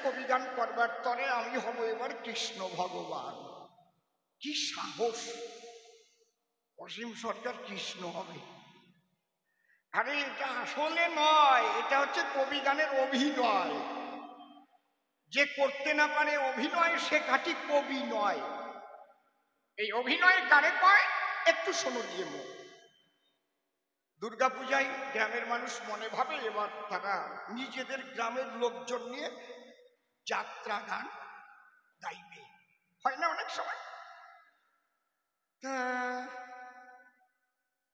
কবি গান করবার তরে আমি হব এবার কৃষ্ণ ভগবান। কি সাহস! অসীম সরকার কৃষ্ণ হবে? আরে এটা আসলে নয়, এটা হচ্ছে কবি গানের অভিনয়। যে করতে না পারে অভিনয় সে খাঁটি কবি নয়। এই অভিনয় কারে কয় একটু শোনো দিয়ে মুখ। দুর্গাপূজায় গ্রামের মানুষ মনে ভাবে এবার তারা নিজেদের গ্রামের লোকজন নিয়ে যাত্রা গান গাইবে, হয় না অনেক সময়?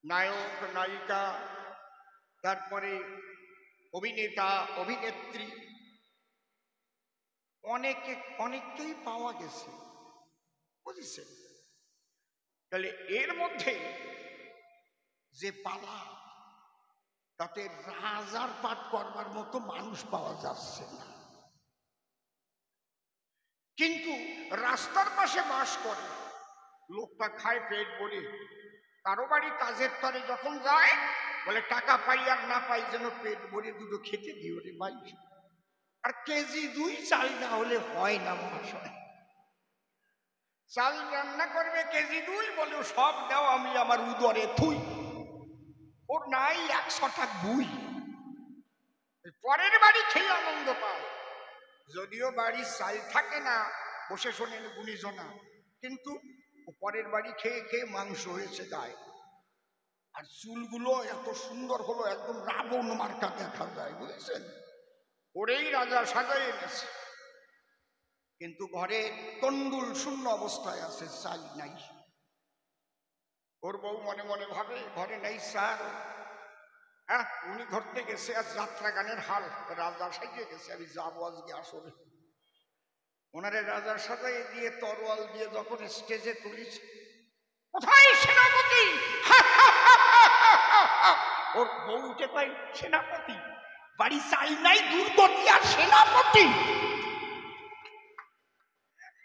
নায়ক নায়িকা, তারপরে অভিনেতা অভিনেত্রী অনেককেই পাওয়া গেছে, বুঝেছেন? তাহলে এর মধ্যে যে পালা, তাতে রাজার পাঠ করবার মতো মানুষ পাওয়া যাচ্ছে না। কিন্তু রাস্তার পাশে বাস করে লোকটা, খায় পেট ভরে, কারো বাড়ি কাজের তরে যখন যায় বলে টাকা পাই আর না পাই যেন পেট ভরে দুটো খেতে দিও রে ভাই। আর কেজি 2 চাল না হলে হয় না মহাশয়। চাল রান্না করবে কেজি 2, বলে সব দাও আমি আমার উদরে থুই। ওর নাই 100 টাকা বুই, পরের বাড়ি খেয়ে আনন্দ পায়। যদিও বাড়ির চাল থাকে না, বসে শোনেন গুণীজনা, কিন্তু পরের বাড়ি খেয়ে খেয়ে মাংস হয়েছে গায়ে। আর চুলগুলো এত সুন্দর হলো, একদম রাবণ মার্কা দেখা যায়, বুঝেছেন? ওরেই রাজা সাজাই এনেছে, কিন্তু ঘরে তন্ডুল শূন্য অবস্থায় আছে, চাল নাই। ওর বউ মনে মনে ভাবে ঘরে নাই চাল, হ্যাঁ উনি ধরতে গেছে আজ যাত্রা গানের হাল, রাজা সাজিয়ে গেছে, আমি যাবো আজকে আসলে। ওনারে রাজার সাজাই দিয়ে তরোয়াল দিয়ে যখন স্টেজে তুলেছে, কোথায় সেনাপতি? ওর বউ উঠে কয় সেনাপতি? বাড়ি চাই নাই, দুর্গতি আর সেনাপতি?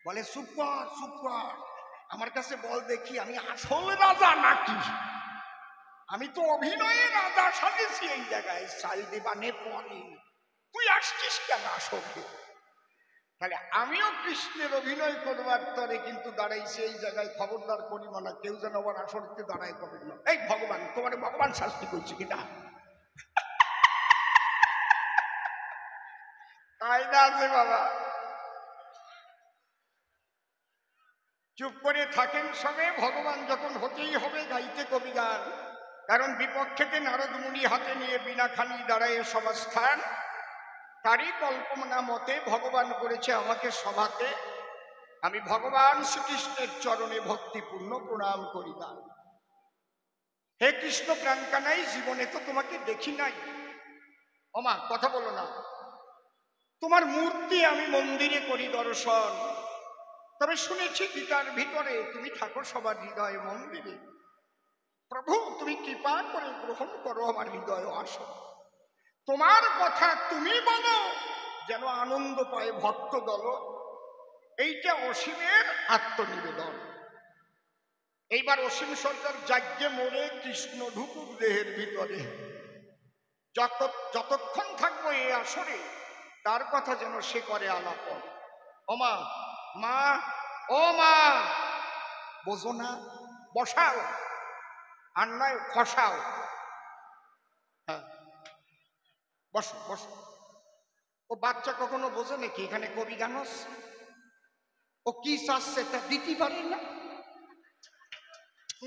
বলে চুপ কর চুপ কর, আমার কাছে বল দেখি আমি আসল রাজা নাকি? আমি তো অভিনয়ে রাজা সাজেছি, এই জায়গায় চাল দেবানে পরে তুই আসছিস কেন আসলে? তাহলে আমিও কৃষ্ণের অভিনয় করবার তরে কিন্তু দাঁড়াইছি এই জায়গায়, খবরদার করিব না, কেউ যেন আবার আসলতে দাঁড়ায় করবেন না। এই ভগবান, তোমার ভগবান শাস্তি করছে কিনা? কায়দা আছে বাবা। চুপ করে থাকেন সবে, ভগবান যখন হতেই হবে গাইতে কবি গান। কারণ বিপক্ষেতে নারদ মুনি হাতে নিয়ে বিনা খানি দাঁড়ায় সভাস্থান। তারই কল্পনা মতে ভগবান করেছে আমাকে সভাতে, আমি ভগবান শ্রীকৃষ্ণের চরণে ভক্তিপূর্ণ প্রণাম করি দান। হে কৃষ্ণ প্রাণকানাই, জীবনে তো তোমাকে দেখি নাই। ওমা কথা বলো না, তোমার মূর্তি আমি মন্দিরে করি দর্শন, তবে শুনেছি গীতার ভিতরে তুমি থাকো সবার হৃদয় মন্দিরে। প্রভু তুমি কৃপা করে গ্রহণ করো আমার হৃদয় আসন। তোমার কথা তুমি বলো, যেন আনন্দ পায় ভক্ত দল। এইটা অসীমের আত্মনিবেদন। এইবার অসীম সরকার যাজ্ঞে মরে কৃষ্ণ ঢুকুক দেহের ভিতরে, যতক্ষণ থাকবো এই আসরে তার কথা যেন সে করে আলাপন। ওমা মা, ও মা, বোঝো না, বসাও আর নয় খসাও। হ্যাঁ বসো বসো। ও বাচ্চা কখনো বোঝে নাকি এখানে কবি গান হচ্ছে? ও কি চাচ্ছে তা দিতে পারে না।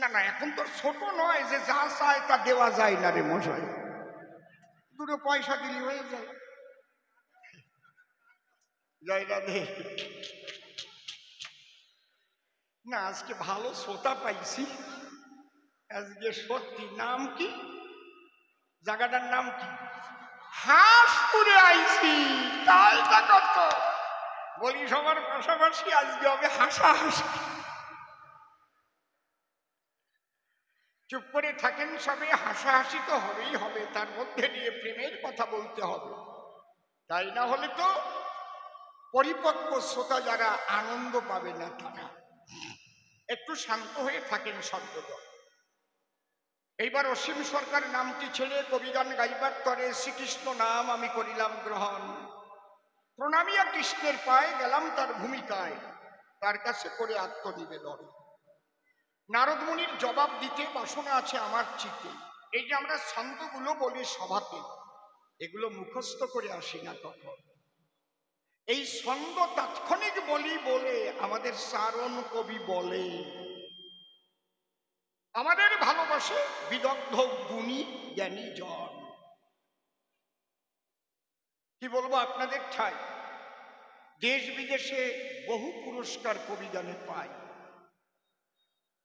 না না, এখন তো ছোট নয় যে যা চায় তা দেওয়া যায় না রে মশাই, দুটো পয়সা দিলি হয়ে যায়। জয় রাধে। না আজকে ভালো শ্রোতা পাইছি আজকে, সত্যি। নাম কি? জায়গাটার নাম কি? হাঁসপুরে আইছি, তাই তা কত বলি সবার পাশাপাশি আজকে হবে হাসাহাসি। চুপ করে থাকেন সবে, হাসাহাসি তো হবেই হবে, তার মধ্যে নিয়ে প্রেমের কথা বলতে হবে, তাই না হলে তো পরিপক্ক শ্রোতা যারা আনন্দ পাবে না তারা। একটু শান্ত হয়ে থাকেন সর্বদা। এইবার অসীম সরকার নামটি ছেড়ে কবিগান গাইবার তরে শ্রীকৃষ্ণ নাম আমি করিলাম গ্রহণ। প্রণামিয়া কৃষ্ণের পায়ে গেলাম তার ভূমিকায়, তার কাছে করে আত্মনিবেদন। নারদ মুনির জবাব দিতে বাসনা আছে আমার চিতে। এই যে আমরা ছন্দগুলো বলি সভাতে, এগুলো মুখস্থ করে আসি না কখন। এই ছন্দ তাৎক্ষণিক বলি বলে আমাদের চারণ কবি বলে আমাদের ভালোবাসে বিদগ্ধ গুণী জ্ঞানী জন। কি বলবো আপনাদের ঠাই, দেশ বিদেশে বহু পুরস্কার কবিগানে পায়,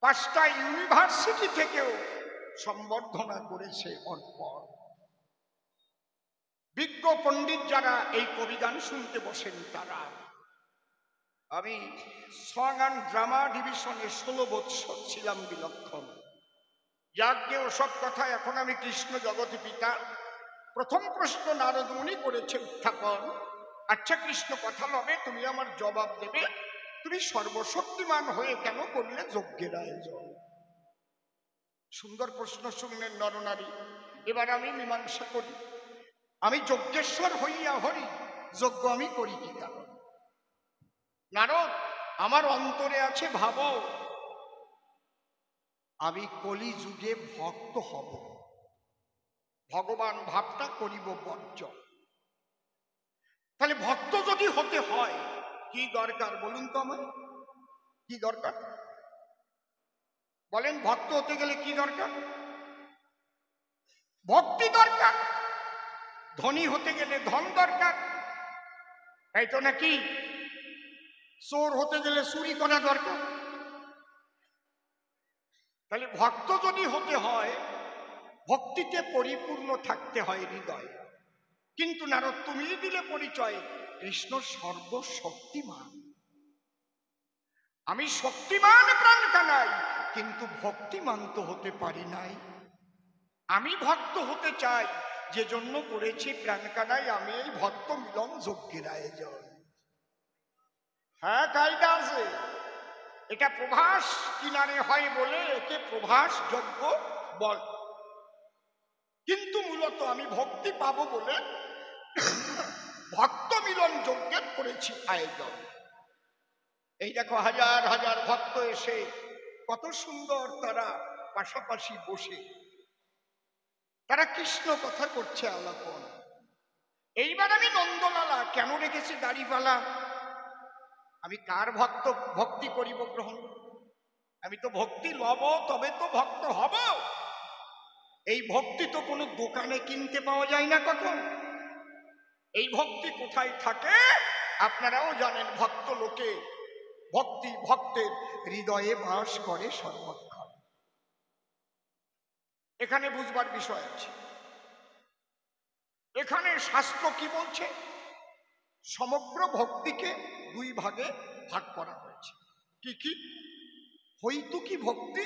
5টা ইউনিভার্সিটি থেকেও সম্বর্ধনা করেছে অর্পণ। বিজ্ঞ পণ্ডিত যারা এই কবিগান শুনতে বসেন তারা। আমি সং অ্যান্ড ড্রামা ডিভিশনে 16 বৎসর ছিলাম বিলক্ষণ। যাজ্ঞে ওসব কথা, এখন আমি কৃষ্ণ জগতি পিতা। প্রথম প্রশ্ন নারদ মুনি করেছে উত্থাপন, আচ্ছা কৃষ্ণ কথা লবে, তুমি আমার জবাব দেবে, তুমি সর্বশক্তিমান হয়ে কেন করলে যজ্ঞের আয়োজন? সুন্দর প্রশ্ন শুনলেন নরনারী। এবার আমি মীমাংসা করি। আমি যজ্ঞেশ্বর হইয়া হরি, যজ্ঞ আমি করি কি কারণ? নারদ, আমার অন্তরে আছে ভাব, আমি কলি যুগে ভক্ত হব, ভগবান ভাবটা করিব বর্জ্য। তাহলে ভক্ত যদি হতে হয় কি দরকার বলুন তো আমার? কি দরকার বলেন? ভক্ত হতে গেলে কি দরকার? ভক্তি দরকার। ধনী হতে গেলে ধন দরকার, তাই তো নাকি? চোর হতে গেলে চুরি করা দরকার। তাহলে ভক্ত যদি হতে হয় ভক্তিতে পরিপূর্ণ থাকতে হয় হৃদয়। কিন্তু নারদ তুমি দিলে পরিচয় কৃষ্ণ সর্বশক্তিমান। আমি শক্তিমান প্রাণ কানাই, কিন্তু ভক্তিমান তো হতে পারি নাই। আমি ভক্ত হতে চাই, যে জন্য করেছি প্রাণ কানাই আমি এই ভক্ত মিলন যজ্ঞের আয়োজন। হ্যাঁ, কায়দা আছে। এটা প্রভাস কিনারে হয় বলে একে প্রভাস যজ্ঞ বল। কিন্তু মূলত আমি ভক্তি পাবো বলে ভক্ত মিলন যজ্ঞের করেছি আয়োজন। এই দেখো হাজার হাজার ভক্ত এসে কত সুন্দর তারা পাশাপাশি বসে তারা কৃষ্ণ কথা করছে আলাপন। এইবার আমি নন্দলালা কেন রেখেছি দাড়িপালা? আমি কার ভক্তি করিব গ্রহণ? আমি তো ভক্তি লব তবে তো ভক্ত হব। এই ভক্তি তো কোনো দোকানে কিনতে পাওয়া যায় না কখন। এই ভক্তি কোথায় থাকে আপনারাও জানেন। ভক্ত লোকে ভক্তি ভক্তের হৃদয়ে বাস করে সর্বক্ষণ। এখানে বুঝবার বিষয় আছে। এখানে শাস্ত্র কি বলছে? সমগ্র ভক্তিকে 2 ভাগে ভাগ করা হয়েছে। কি কি? হৈতুকী ভক্তি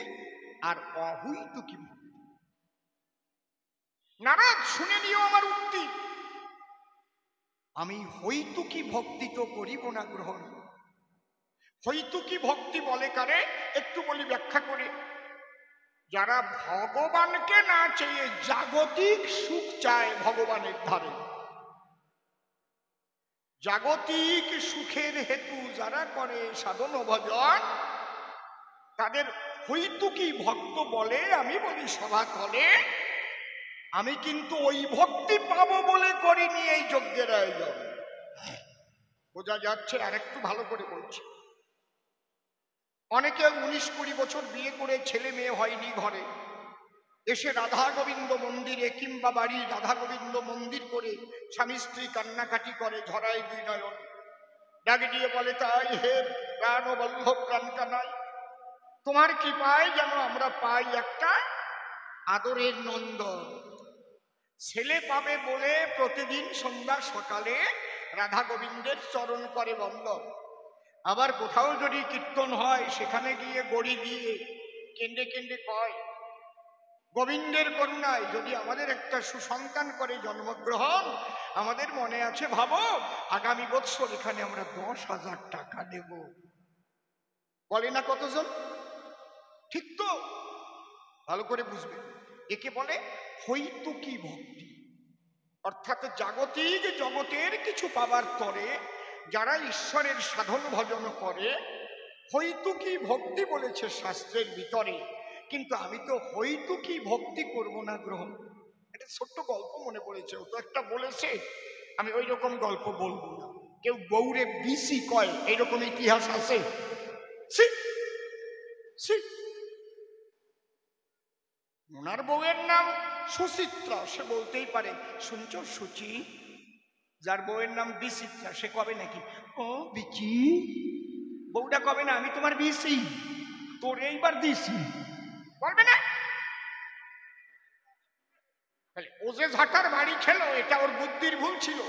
আর অহৈতুকী ভক্তি। নারদ শুনে নিও আমার উক্তি, আমি হৈতুকী ভক্তি তো করিব না গ্রহণ। হৈতুকী ভক্তি বলে কারে একটু বলি ব্যাখ্যা করে। যারা ভগবানকে না চেয়ে জাগতিক সুখ চায় ভগবানের ধারে, জাগতিক সুখের হেতু যারা করে সাধন ভজন, তাদের হৈতুকী ভক্ত বলে। আমি বলি সভা তলে, আমি কিন্তু ওই ভক্তি পাবো বলে করিনি এই যজ্ঞের আয়োজন। বোঝা যাচ্ছে? আর একটু ভালো করে বলছি। অনেকে 19-20 বছর বিয়ে করে ছেলে মেয়ে হয়নি ঘরে, এসে রাধা গোবিন্দ মন্দিরে কিংবা বাড়ি রাধা গোবিন্দ মন্দির করে স্বামী স্ত্রী কান্নাকাটি করে, ঝরায় 2 নয়ন, ডাক দিয়ে বলে তাই হে প্রাণ বল্লভ প্রাণ কানাই, তোমার কৃপায় যেন আমরা পাই একটা আদরের নন্দন। ছেলে পাবে বলে প্রতিদিন সন্ধ্যা সকালে রাধা গোবিন্দের চরণ করে বন্দন। আবার কোথাও যদি কীর্তন হয় সেখানে গিয়ে গড়ি দিয়ে কেন্দ্রে কেন্দ্রে কয় গোবিন্দের করুণায় যদি আমাদের একটা সুসন্তান করে জন্মগ্রহণ, আমাদের মনে আছে ভাবো আগামী বৎসর এখানে আমরা 10,000 টাকা দেব। বলে না কতজন? ঠিক তো? ভালো করে বুঝবে। একে বলে হৈতুকী ভক্তি। অর্থাৎ জাগতিক জগতের কিছু পাবার তরে যারা ঈশ্বরের সাধন ভজন করে, হইতুকি ভক্তি বলেছে শাস্ত্রের ভিতরে, কিন্তু আমি তো হইতুকি ভক্তি করব না গ্রহণ। একটা ছোট্ট গল্প মনে পড়েছে, ও তো একটা বলেছে, আমি ওই রকম গল্প বলবো না। কেউ গৌরে বিসি কয়, এইরকম ইতিহাস আছে। ওনার বউয়ের নাম সুচিত্রা, সে বলতেই পারে, শুনছো সুচি? যার বউয়ের নাম বিচিত্রা সে কবে নাকি ও বিচি? বউটা কবে না আমি তোমার বিসি, তোর এইবার দিছি, বলবে না? ও যে ঝাঁটার বাড়ি খেলো, এটা ওর বুদ্ধির ভুল ছিল।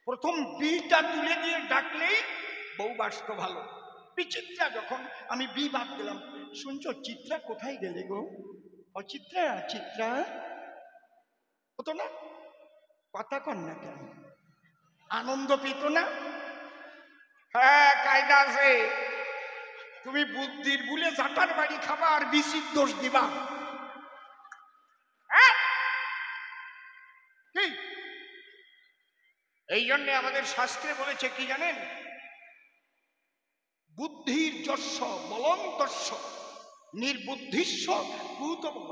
প্রথম বিটা তুলে দিয়ে ডাকলেই বউ বাসত ভালো। বিচিত্রা যখন আমি বি বাদ দিলাম, শুনছো চিত্রা কোথায় গেলে গো? ও চিত্রা, চিত্রা হতো না, কথা কন না কেন? আনন্দ পেত না? হ্যাঁ, কায়দা আছে। তুমি বুদ্ধির ভুলে ঝাঁটার বাড়ি খাবা আর বিচির দোষ দিবা। এই জন্যে আমাদের শাস্ত্রে বলেছে কি জানেন? বুদ্ধির যস্য বলন্তস্য নির্বুদ্ধিস্য ভূত বল।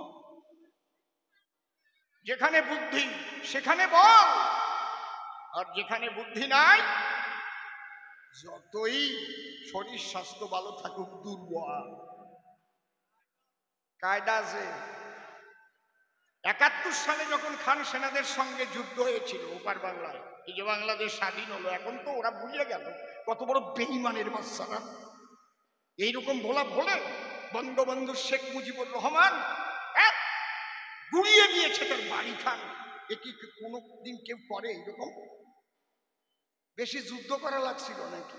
যেখানে বুদ্ধি সেখানে বল, আর যেখানে বুদ্ধি নাই, যতই শরীর স্বাস্থ্য ভালো থাকুক, দুর্বল। কায়দা আছে। ৭১ সালে যখন খান সেনাদের সঙ্গে যুদ্ধ হয়েছিল ওপার বাংলায়, এই যে বাংলাদেশ স্বাধীন হলো, এখন তো ওরা ভুলে গেল কত বড় বেঈমানের বাচ্চারা। এইরকম ভোলা ভোলে বঙ্গবন্ধু শেখ মুজিবুর রহমান গুড়িয়ে নিয়েছে তার বাড়ি খান। এ কি কোনোদিন কেউ করে এইরকম? বেশি যুদ্ধ করা লাগছিল নাকি?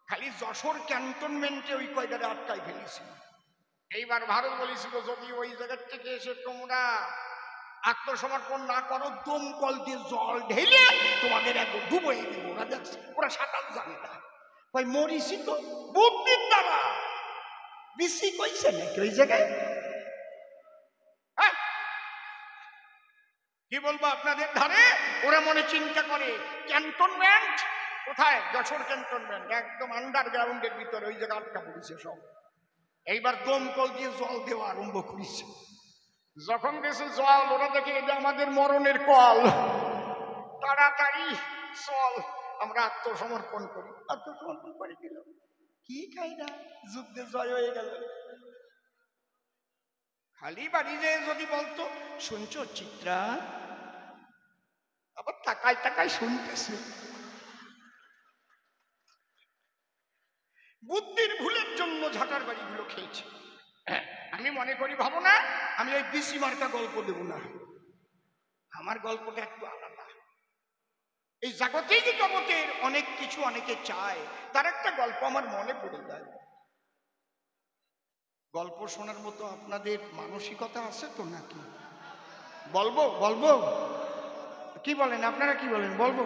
খালি যশোর ক্যান্টনমেন্টে ওই কয়টারে আটকাই ফেলেছিল। এইবার ভারত বলেছিল, যদি ওই জায়গার থেকে এসে তোমরা আত্মসমর্পণ না করো, দমকল দিয়ে জল ঢেলে তোমাদের একদম ডুবই দেবো। ওরা দেখছে, ওরা সাঁতার জানে না। ভাই মরিছি তো বুদ্ধির দ্বারা। বিসি কইছে নাকি ওই জায়গায়? কি বলবো আপনাদের ধারে ওরা মনে চিন্তা করে ক্যান্টনমেন্ট কোথায়? যশোর ক্যান্টনমেন্ট একদম আন্ডারগ্রাউন্ডের ভিতরে, ওই জায়গা আটকা পড়েছে সব। এইবার দমকল দিয়ে জল দেওয়া আরম্ভ করেছে। যখন গেছে জল, ওরা দেখে এটা আমাদের মরণের কল, তাড়াতাড়ি চল আমরা আত্মসমর্পণ করি। আত্মসমর্পণ করে দিল। কি কায়দা, যুদ্ধে জয় হয়ে গেল। খালি বাড়ি যে যদি বলতো, শুনছো চিত্রা, আবার তাকায় তাকায় শুনতেছে। বুদ্ধির ভুলের জন্য ঝাঁটার বাড়িগুলো খেয়েছে। আমি মনে করি, ভাবো না আমি ওই বিসি মার্কা গল্প দেব না, আমার গল্পটা একটু আলাদা। এই জাগতিক জগতের অনেক কিছু অনেকে চায়, তার একটা গল্প আমার মনে পড়ে যায়। গল্প শোনার মতো আপনাদের মানসিকতা আছে তো নাকি? বলবো বলবো কি বলেন আপনারা? কি বলেন? বলবো?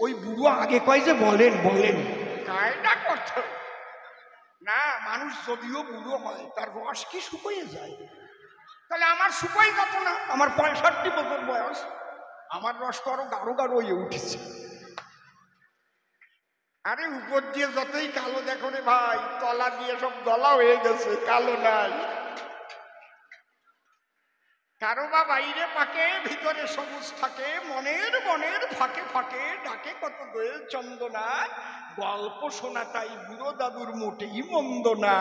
ওই বুড়ো আগে কয় যে বলেন বলেন, কায়দা করতে না। মানুষ যদিও বুড়ো হয়, তার রস কি শুকিয়ে যায়? তাহলে আমার শুকাই যেত না? আমার 65 বছর বয়স, আমার রস তো আরো গাঢ় গাঢ় হয়ে উঠেছে। আরে উপর দিয়ে যতই কালো দেখো রে ভাই, তলা দিয়ে সব দলা হয়ে গেছে, কালো নাই। কারো বা বাইরে পাকে, ভিতরে সবুজ থাকে, মনের মনের ফাঁকে ফাঁকে ডাকে কত দোয়েল চন্দনা। গল্প শোনা তাই বুড়ো দাদুর মোটেই মন্দ না।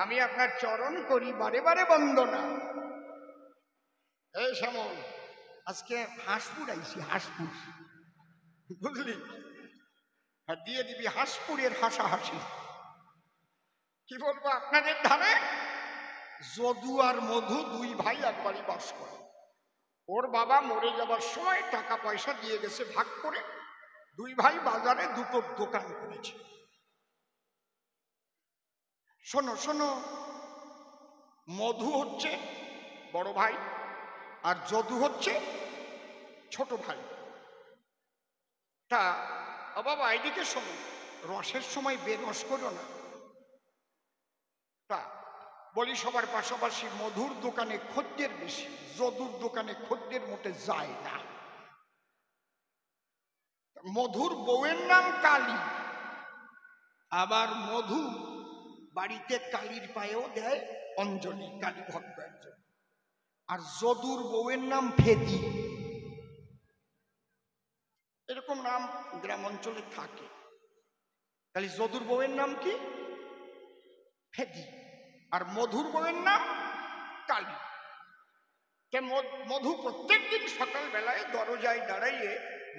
আমি আপনার চরণ করি বারে বারে বন্দনা। এই শ্যামল, আজকে হাঁসপুর আইছি, হাঁসপুর, বুঝলি? আর দিয়ে দিবি হাঁসপুরের হাসাহাসি। কি বলবো আপনাদের ধারে? যদু আর মধু দুই ভাই একবারই বাস করে। ওর বাবা মরে যাবার সময় টাকা পয়সা দিয়ে গেছে ভাগ করে। দুই ভাই বাজারে দুটো দোকান করেছে। শোনো শোনো, মধু হচ্ছে বড় ভাই আর যদু হচ্ছে ছোট ভাই। তা বাবা এদিকে শোনো, রসের সময় বেরস করো না। তা বলি সবার পাশাপাশি মধুর দোকানে খদ্দের বেশি, যদুর দোকানে খদ্দের মোটে যায় না। মধুর বউয়ের নাম কালী, আবার মধু বাড়িতে কালীর পায়েও দেয় অঞ্জলি, কালী ভক্ত একজন। আর যদুর বউয়ের নাম ফেদি, এরকম নাম গ্রাম অঞ্চলে থাকে। তাহলে যদুর বউয়ের নাম কি? ফেদি। আর মধুর বউয়ের নাম কালী। মধু প্রত্যেকদিন সকাল বেলায় দরজায় দাঁড়াইয়ে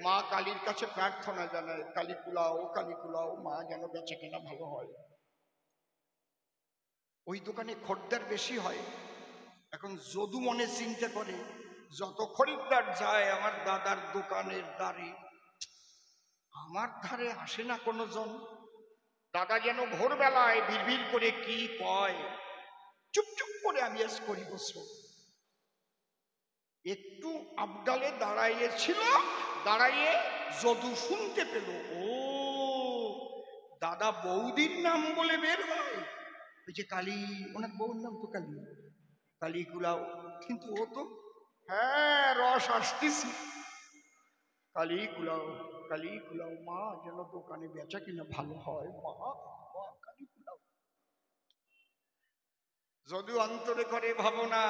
মা কালীর কাছে প্রার্থনা জানায়, কালী কুলাও, কালী কুলাও, মা যেন বেচা কেনা ভালো হয়। ওই দোকানে খদ্দের বেশি হয়। এখন যদু মনে চিন্তা করে, যত খরিদ্দার যায় আমার দাদার দোকানের দ্বারে, আমার ধারে আসে না কোনো জন। দাদা যেন ভোরবেলায় বিড়বিড় করে কি কয়, চুপচুপ করে আমি আজ করি বসো। একটু আবডালে দাঁড়াইয়েছিল, দাঁড়াইয়ে যদু শুনতে পেল, ও দাদা বৌদির নাম বলে বের হয়। ওই যে কালী, ওনার বউর নাম তো কালী, কালী কুলাও। কিন্তু ও তো, হ্যাঁ রস আসতেছি, কালী কুলাও, কালী কুলাও, মা যেন দোকানে বেচা কিনা ভালো হয়, মা মা কালী কুলাও। যদি অন্তরে করে ভাবনা,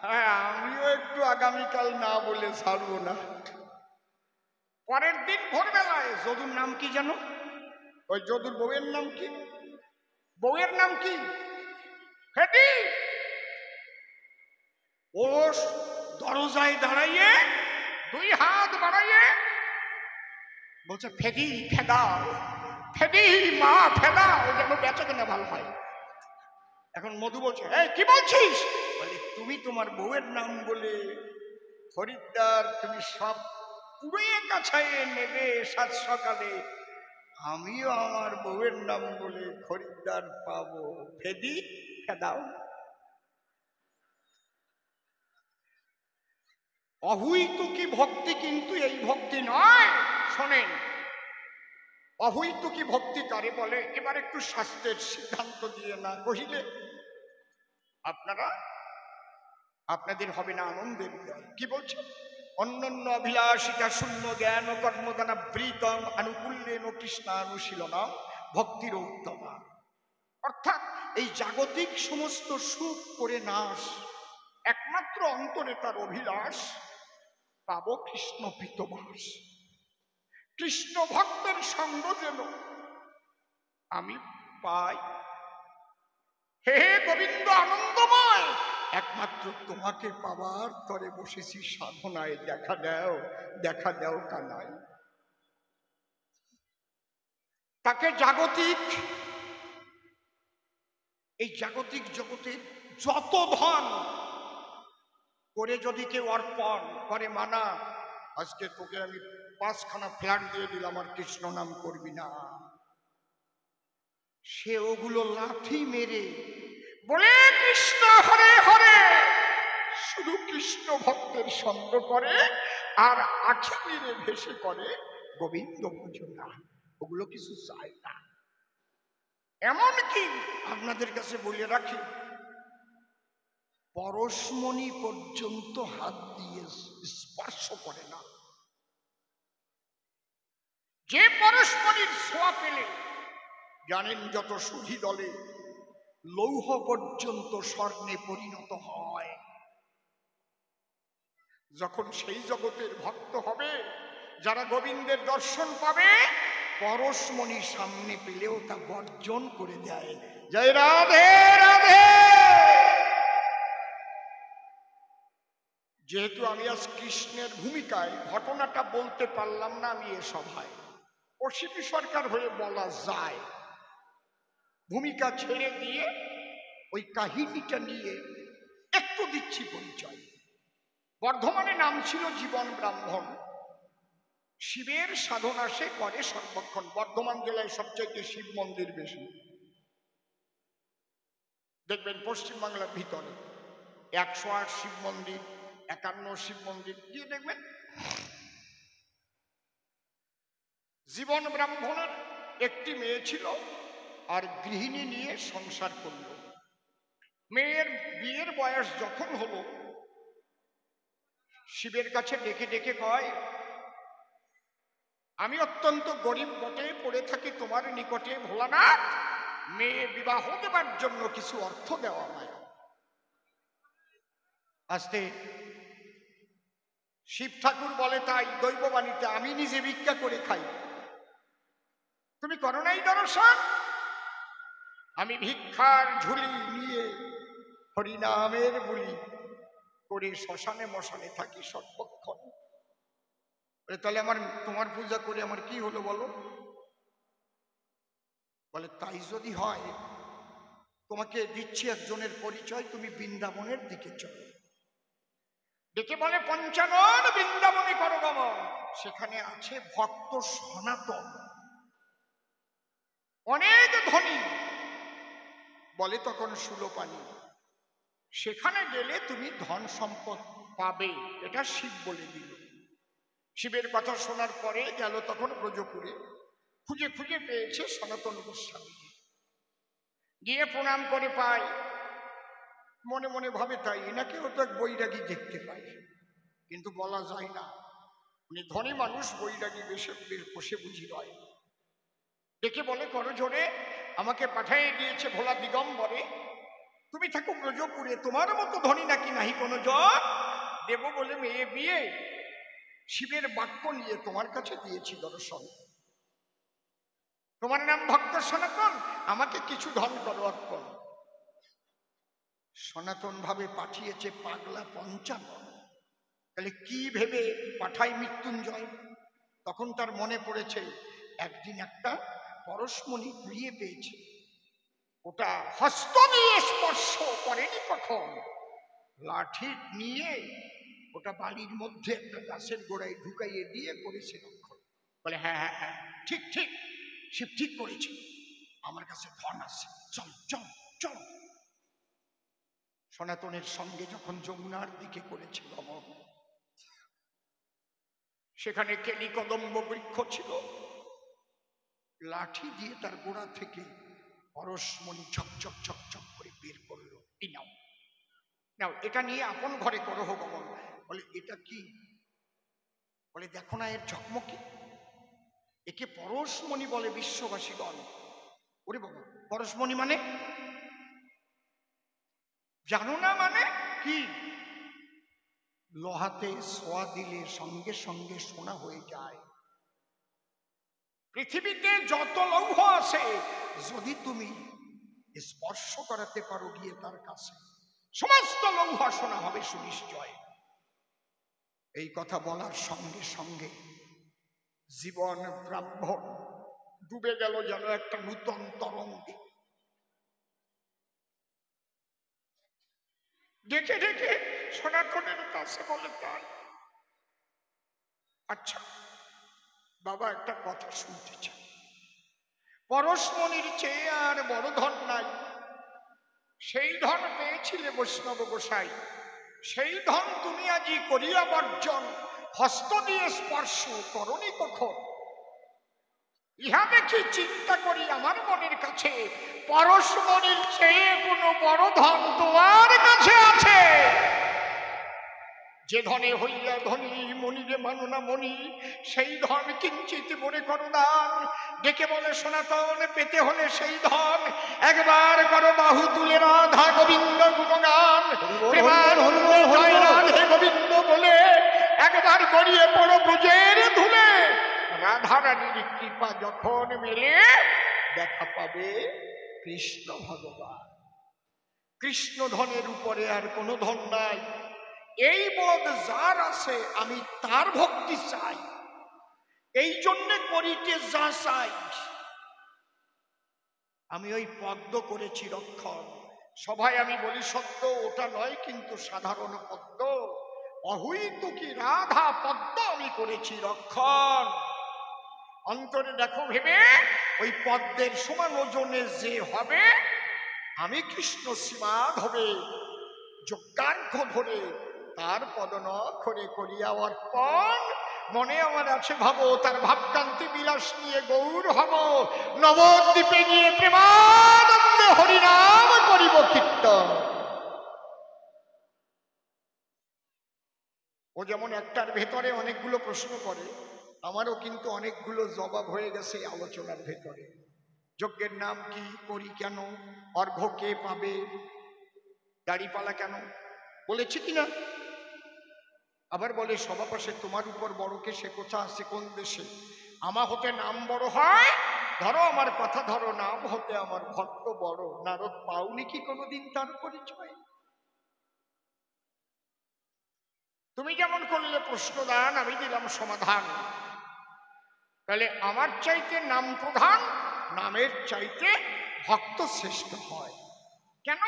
হ্যাঁ আমিও একটু আগামীকাল না বলে ছাড়বো না। পরের দিন ভোরবেলায় যদুর নাম কি জানো? ওই যদুর বউয়ের নাম কি? বউয়ের নাম কি? ফেদি। ও দরজায় দাঁড়াইয়ে দুই হাত বাড়াইয়ে বলছে, ফেদি ফেদাও, ফেদি মা ফেদাও, যেন বেচা কেনা ভালো হয়। এখন মধু বলছে, এই কি বলছিস? বলে, তুমি তোমার বউয়ের নাম বলে খরিদ্দার তুমি সব কুড়িয়ে কাছাইয়ে নেবে সাত সকালে, আমিও আমার বউয়ের নাম বলে খরিদ্দার পাবো, ফেদি ফেদাও। অহুইতুকি ভক্তি কিন্তু এই ভক্তি নয়। শোনেন, অহুইতুকি ভক্তি কারে বলে? এবার একটু শাস্ত্রের সিদ্ধান্ত দিয়ে না কহিলে আপনাদের হবে না আনন্দের হৃদয়। কি বলছে? অন্যান্য অভিলাষিতা শূন্য জ্ঞান কর্মদানা বৃতম আনুকূল্যেন কৃষ্ণানুশীলনম ভক্তির উত্তমা। অর্থাৎ এই জাগতিক সমস্ত সুখ করে নাশ, একমাত্র অন্তরে তার অভিলাষ পাবো কৃষ্ণ প্রীতবাস। কৃষ্ণ ভক্তের সঙ্গ যেন আমি পাই। হে গোবিন্দ আনন্দময়, একমাত্র তোমাকে পাবার তরে বসেছি সাধনায়, দেখা দাও, দেখা দাও কানাই। তাকে জাগতিক, এই জাগতিক জগতের যত ধন করে যদি কেউ অর্পণ করে, মানা আজকে তোকে আমি 5খানা ফ্ল্যাট দিয়ে দিলাম আর কৃষ্ণ নাম করবি না, সে ওগুলো লাঠি মেরে বলে কৃষ্ণ হরে হরে, শুধু কৃষ্ণ ভক্তের সঙ্গ করে আর আখি মেরে ভেসে করে গোবিন্দ ভজনা। ওগুলো কিছু চায় না। এমনকি আপনাদের কাছে বলে রাখি, পরশমণি পর্যন্ত হাত দিয়ে স্পর্শ করে না। যে পরশমণির ছোঁয়া পেলে জানেন যত সুধী দলে লৌহ পর্যন্ত স্বর্ণে পরিণত হয়। যখন সেই জগতের ভক্ত হবে, যারা গোবিন্দের দর্শন পাবে, পরশমণি সামনে পেলেও তা বর্জন করে দেয়। জয় রাধে রাধে। যেহেতু আমি আজ কৃষ্ণের ভূমিকায় ঘটনাটা বলতে পারলাম না, আমি এ সভায় অসীমি সরকার হয়ে বলা যায়, ভূমিকা ছেড়ে দিয়ে ওই কাহিনীটা নিয়ে একটু দিচ্ছি পরিচয়। বর্ধমানে নাম ছিল জীবন ব্রাহ্মণ। শিবের সাধনা সে করে সর্বক্ষণ। বর্ধমান জেলায় সবচাইতে শিব মন্দির বেশি দেখবেন পশ্চিমবাংলার ভিতরে। 108 শিব মন্দির, 51 শিব মন্দির গিয়ে দেখবেন। জীবন ব্রাহ্মণের একটি মেয়ে ছিল আর গৃহিণী নিয়ে সংসার করল। মেয়ের বিয়ের বয়স যখন হলো, শিবের কাছে ডেকে ডেকে কয়, আমি অত্যন্ত গরিব বটে, পড়ে থাকি তোমার নিকটে ভোলানাথ, মেয়ে বিবাহ দেবার জন্য কিছু অর্থ দেওয়া আমায়। আস্তে শিব ঠাকুর বলে, তাই দৈববাণীতে, আমি নিজে ভিক্ষা করে খাই, তুমি করো নাই দর্শন? আমি ভিক্ষার ঝুলি নিয়ে হরিনামের বুলি করে শ্মশানে মশানে থাকি সর্বক্ষণ। তাহলে তোমার পূজা করে আমার কি হলো বলো? বলে, তাই যদি হয় তোমাকে দিচ্ছি একজনের পরিচয়, তুমি বৃন্দাবনের দিকে চলো। ডেকে বলে, পঞ্চানন বৃন্দাবনে করো গমন, সেখানে আছে ভক্ত সনাতন, অনেক ধনী। বলে তখন সুলোপানি, সেখানে গেলে তুমি ধন সম্পদ পাবে, এটা শিব বলে দিল। শিবের কথা শোনার পরে গেল তখন ব্রজপুরে, খুঁজে খুঁজে পেয়েছে সনাতন গোস্বামী, গিয়ে প্রণাম করে পায়। মনে মনে ভাবে, তাই এনাকেও তো এক বৈরাগী দেখতে পাই, কিন্তু বলা যায় না, উনি ধনী মানুষ, বৈরাগী বেশে বসে বুঝি নয়। ডেকে বলে, করো জোরে, আমাকে পাঠিয়ে দিয়েছে ভোলা দিগম্বরে, তুমি থাকো ব্রজপুরে, তোমার মতো ধনী নাকি নাহি কোনো জন, দেব বলে মেয়ে বিয়ে, শিবের বাক্য নিয়ে তোমার কাছে দিয়েছি দর্শন, তোমার নাম ভক্ত সনাতন, আমাকে কিছু ধন করো অর্পণ। সনাতন ভাবে পাঠিয়েছে পাগলা পঞ্চানন, তাহলে কি ভেবে পাঠাই মৃত্যুঞ্জয়? তখন তার মনে পড়েছে একদিন একটা পরশমণি কুড়িয়ে পেয়েছে, ওটা হস্ত দিয়ে স্পর্শ করেনি কখন, লাঠি নিয়ে ওটা বাড়ির মধ্যে একটা গাছের গোড়ায় ঢুকাইয়ে দিয়ে করেছে লক্ষণ। বলে, হ্যাঁ হ্যাঁ হ্যাঁ, ঠিক ঠিক, শিব ঠিক করেছে, আমার কাছে ধন আছে, চল চল চল। সনাতনের সঙ্গে যখন যমুনার দিকে করেছে গমন, সেখানে কেলি কদম্ব বৃক্ষ ছিল, লাঠি দিয়ে তার গোড়া থেকে পরশমণি ঝকঝক ঝকঝক করে বের করলো, এই নাও নাও, এটা নিয়ে আপন ঘরে করো গমন। বলে, এটা কি? বলে, দেখো না এর ঝকমকি, একে পরশমণি বলে বিশ্ববাসীগণ। ওরে বাবা, পরশমণি মানে জানো না? মানে কি? লোহাতে সোয়া দিলে সঙ্গে সঙ্গে সোনা হয়ে যায়। পৃথিবীতে যত লৌহ আছে, যদি তুমি স্পর্শ করাতে পারো গিয়ে তার কাছে, সমস্ত লৌহ সোনা হবে সুনিশ্চয়। এই কথা বলার সঙ্গে সঙ্গে জীবন ব্রাহ্মণ ডুবে গেল যেন একটা নূতন তরঙ্গে। দেখে দেখে সনাতনের কাছে বলে, তাই? আচ্ছা বাবা, একটা কথা শুনতে চাই, পরশমণির চেয়ে আর বড় ধন নাই, সেই ধন পেয়েছিলে বৈষ্ণব গোসাই, সেই ধন তুমি আজি করিয়া বর্জন, হস্ত দিয়ে স্পর্শ করনি কখন। ইহা দেখি চিন্তা করি আমার মনের কাছে, পরশমণির চেয়ে কোনো বড় ধন তোমার কাছে আছে? যে ধনে হইয়া ধনী, মনিরে মানো না মনি, সেই ধন কিঞ্চিত মনে করো দান। ডেকে বলে, সনাতন পেতে হলে সেই ধন, একবার করো বাহু তুলে রাধা গোবিন্দ গুণগান, প্রেমানন্দে জয় রাধে গোবিন্দ বলে একবার গড়িয়ে পড়ো ব্রজের ধুলে। রাধা রানীর কৃপা যখন মেলে, দেখা পাবে কৃষ্ণ ভগবান। কৃষ্ণ ধনের উপরে আর কোনো ধন নাই, এই বোধ যার আছে, আমি তার ভক্তি চাই, এই জন্য করিতে যা চাই। আমি ওই পদ্ম করেছি রক্ষণ, সভায় আমি বলি সত্য, ওটা নয় কিন্তু সাধারণ পদ্ম, অহৈতুকী রাধা পদ্ম আমি করেছি রক্ষণ। অন্তরে দেখো ভেবে, ওই পদ্মের সমান ওজনে যে হবে, আমি কৃষ্ণ সীমাধবে যজ্ঞার্ঘ ধরে তার পদনখরে করিয়া অর্পণ। মনে আমার আছে ভাবো, তার ভাবকান্তি বিলাস নিয়ে গৌর হব, নবদ্বীপে গিয়ে প্রেমানন্দে হরিনাম করিব কীর্তন। যেমন একটার ভেতরে অনেকগুলো প্রশ্ন করে, আমারও কিন্তু অনেকগুলো জবাব হয়ে গেছে আলোচনার ভেতরে। যজ্ঞের নাম কি, করি কেন, অর্ঘ্য কে পাবে, দাড়িপালা কেন, বলেছি কিনা? আবার বলে সবাপাশে তোমার উপর বড়কে সে কোথা আছে কোন দেশে, আমা হতে নাম বড় হয়, ধরো আমার কথা ধরো, নাম হতে আমার ভক্ত বড়। নারদ পাওনি কি কোনোদিন তার পরিচয়? তুমি যেমন করলে প্রশ্নদান, আমি দিলাম সমাধান। তাহলে আমার চাইতে নাম প্রধান, নামের চাইতে ভক্ত শ্রেষ্ঠ হয়। কেন?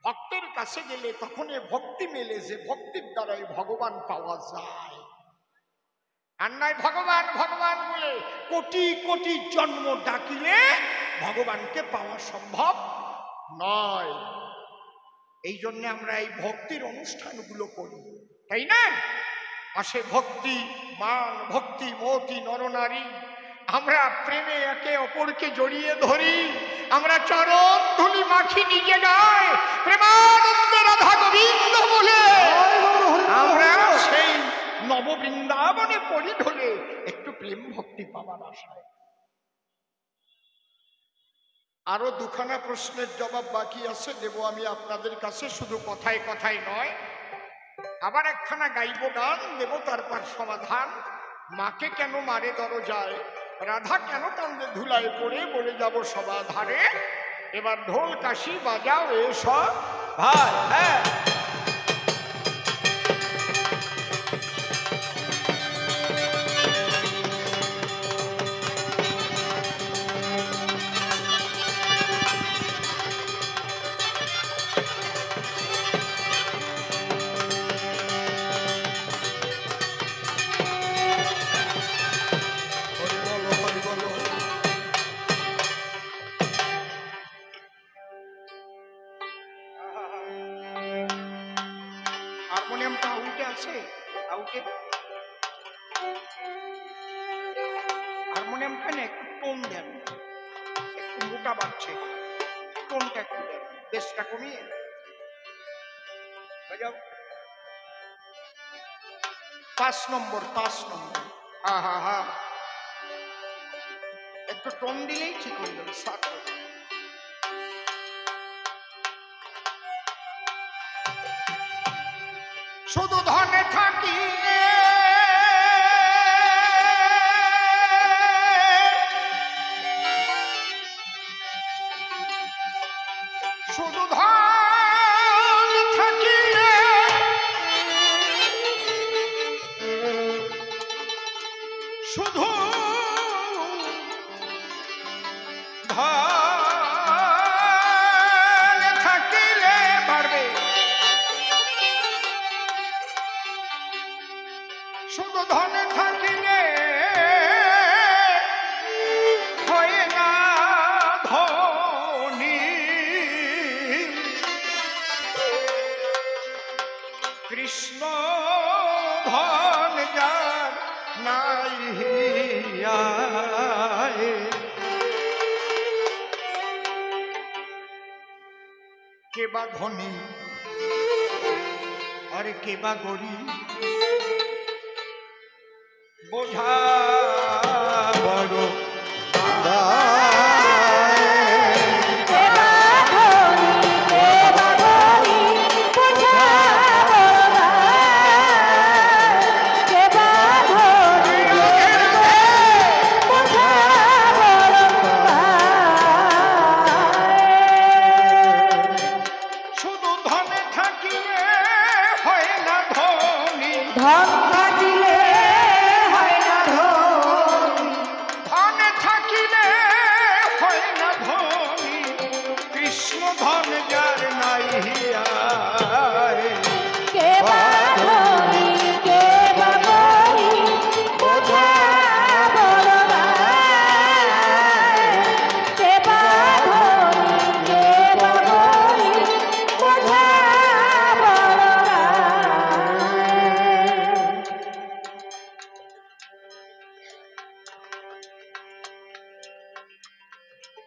ভক্তের কাছে গেলে তখন ভক্তি মেলে, যে ভক্তির দ্বারাই ভগবান পাওয়া যায়। আর নয় ভগবান ভগবান বলে কোটি কোটি জন্ম ডাকিলে ভগবানকে পাওয়া সম্ভব নয়। এই জন্য আমরা এই ভক্তির অনুষ্ঠানগুলো করি, তাই না? আসে ভক্তি মান, ভক্তি মতি নরনারী, আমরা প্রেমে একে অপরকে জড়িয়ে ধরি, আমরা চরণ ধুলি মাখি নিজে গায় প্রেমানন্দে রাধা গোবিন্দ বলে, আমরা সেই নববৃন্দাবনে পড়ি ঢলে একটু প্রেম ভক্তি পাবার আশায়। আরো দুখানা প্রশ্নের জবাব বাকি আছে, দেব আমি আপনাদের কাছে, শুধু কথায় কথায় নয়। আবার একখানা গাইব গান, দেব তারপর সমাধান। মাকে কেন মারে দরজায়, রাধা কেন কান্দে ধুলায় পড়ে, বলে যাব সবাধারে। এবার ঢোল কাশি বাজাও এসব ভাই। হ্যাঁ, হারমোনিয়ামটা আউটে আছে, আউটে হারমোনিয়ামটা না একটু টোন দেন, একটু মোটা বাড়ছে, টোনটা একটু দেন, বেশটা কমিয়ে বাজাও। 5 নম্বর, 5 নম্বর। হা হা হা, একটু টোন দিলেই ঠিক হয়ে যাবে। শুধু ধনে থাকিলে শুধু ধন থাকিলে শুধু ধন থাকিলে বাড়বে, শুধু ধনে থাকিলে হয় না ধনী। কৃষ্ণ ধন যার নাই হিয়ায়, কে বা ধনী আর কে বা গরিব, বোঝা বড়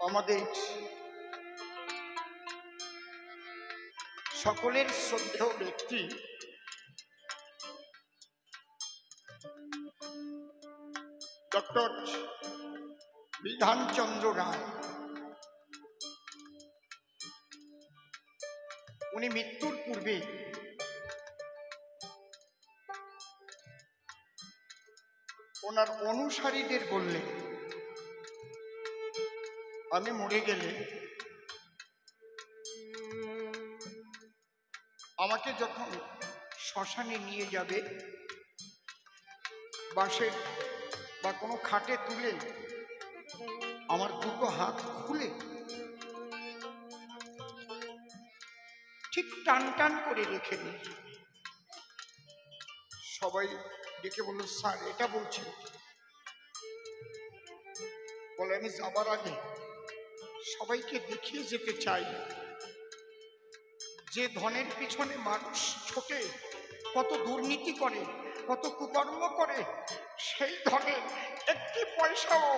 আমাদের সকলের শ্রদ্ধেয় ব্যক্তি ডক্টর বিধানচন্দ্র রায়, উনি মৃত্যুর পূর্বে ওনার অনুসারীদের বললেন, আমি মরে গেলে আমাকে যখন শ্মশানে নিয়ে যাবে, বাঁশের বা কোনো খাটে তুলে আমার দুটো হাত খুলে ঠিক টান টান করে রেখে নিয়ে যাবে। সবাই ডেকে বলল, স্যার এটা বলছেন? বলে, আমি যাবার আগে সবাইকে দেখিয়ে যেতে চাই যে ধনের পিছনে মানুষ ছোটে, কত দুর্নীতি করে, কত কুকর্ম করে, সেই ধনের একটি পয়সাও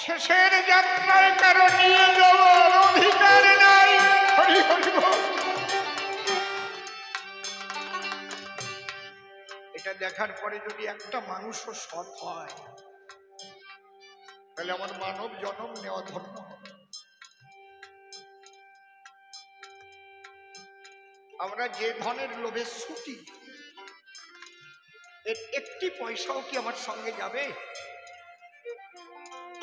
শেষের যাত্রায় কারো নিয়ে যাওয়ার অধিকার নাই। হরি হরি বল। এটা দেখার পরে যদি একটা মানুষও সৎ হয়, তাহলে আমার মানব জন্ম নেওয়া ধর্ম। আমরা যে ধনের লোভে ছুটি, এর একটি পয়সাও কি আমার সঙ্গে যাবে?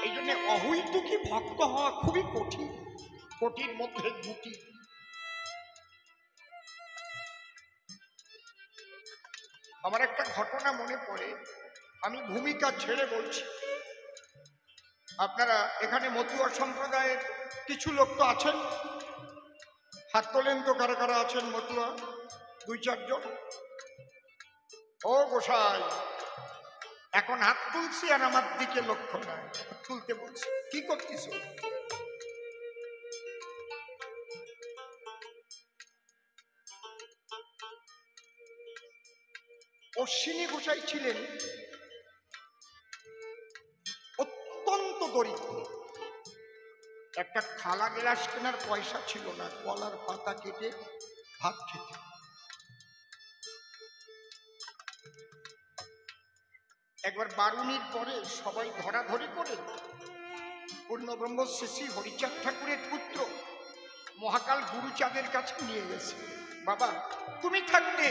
এই জন্য অহৈতুকী ভক্ত হওয়া খুবই কঠিন, কোটির মধ্যে দুটি। আমার একটা ঘটনা মনে পড়ে, আমি ভূমিকা ছেড়ে বলছি। আপনারা এখানে মতুয়া সম্প্রদায়ের কিছু লোক তো আছেন, হাত তোলেন তো কারা কারা আছেন মতুয়া? 2-4 জন। ও গোসাই, এখন হাত তুলছি আর আমার দিকে লক্ষ্য নাই, তুলতে বলছি, কি করতেছ? অশ্বিনী গোসাই ছিলেন অত্যন্ত দরিদ্র। একটা থালা গ্লাস কেনার পয়সা ছিল না, কলার পাতা কেটে ভাত খেতে। একবার বারুণীর পরে সবাই ধরাধরি করে পূর্ণব্রহ্ম শ্রী শ্রী হরিচাঁদ ঠাকুরের পুত্র মহাকাল গুরুচাঁদের কাছে নিয়ে গেছে। বাবা, তুমি থাকতে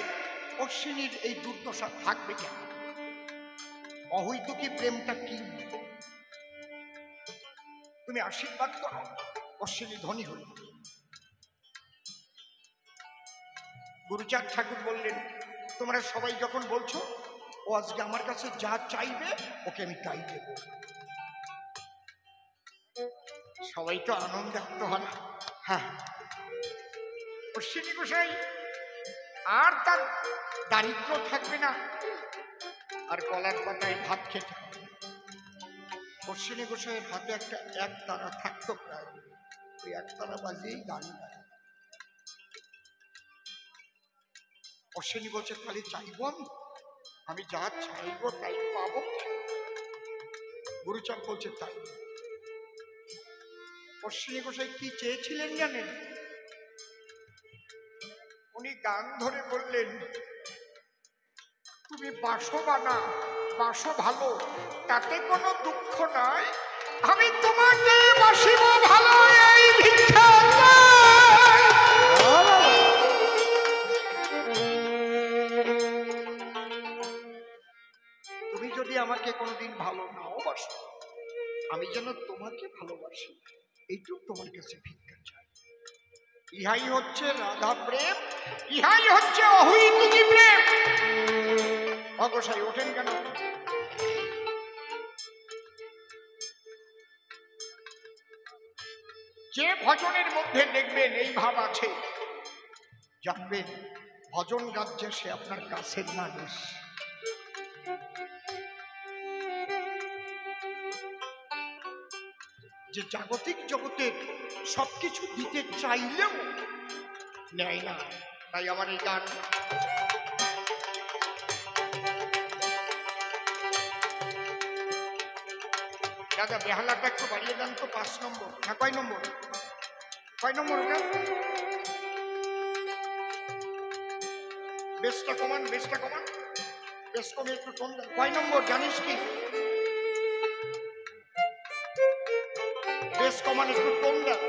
অশ্বিনীর এই দুর্দশা থাকবে কেন? অহৈতুকী প্রেমটা কি? তুমি আশীর্বাদ করো, অশ্বিনী ধনী হল। গুরুচাঁদ ঠাকুর বললেন, তোমরা সবাই যখন বলছো ও আজকে আমার কাছে যা চাইবে ওকে আমি তাই দেব। সবাই তো আনন্দে আত্মহারা। হ্যাঁ, অশ্বিনী গোসাই আর তার দারিদ্র থাকবে না, আর কলার পাতায় ভাত খেতে হবে। অশ্বিনী গোসাইয়ের হাতে একটা একতারা থাকতো, প্রায় ওই একতারা বাজিয়েই গান গায়। অশ্বিনী বলছে, তাহলে চাইব আমি যা চাইবো তাই পাবো? গুরুচাঁদ বলছে, তাই। অশ্বিনী গোসাই কি চেয়েছিলেন জানেন? উনি গান ধরে বললেন, তুমি বাসো বানা, বাসো ভালো, তাতে কোনো দুঃখ নাই, আমি তোমাকে বাসিব ভালো, এই ভিক্ষা চাই। তুমি যদি আমাকে কোনোদিন ভালো নাও বাসো, আমি যেন তোমাকে ভালোবাসি, এইটুকু তোমার কাছে ভিক্ষা চাই। ইহাই হচ্ছে রাধা প্রেম, ইহাই হচ্ছে অহৈতুকী প্রেম। অগোসাই ওঠেন কেন? যে ভজনের মধ্যে দেখবেন এই ভাব আছে, জানবেন ভজন রাজ্যে সে আপনার কাছের মানুষ। যে জাগতিক জগতের সবকিছু দিতে চাইলেও নেয় না। তাই আমার এই গান, দাদা বেহালাটা একটু বাড়িয়ে দেন তো, 5 নম্বর না কয় নম্বর? কয় নম্বর ওটা? বেশটা কমান, বেশটা কমান, বেশ কমে একটু টোন দেন। কয় নম্বর জানিস কি? বেশ কমান একটু কম দেয়।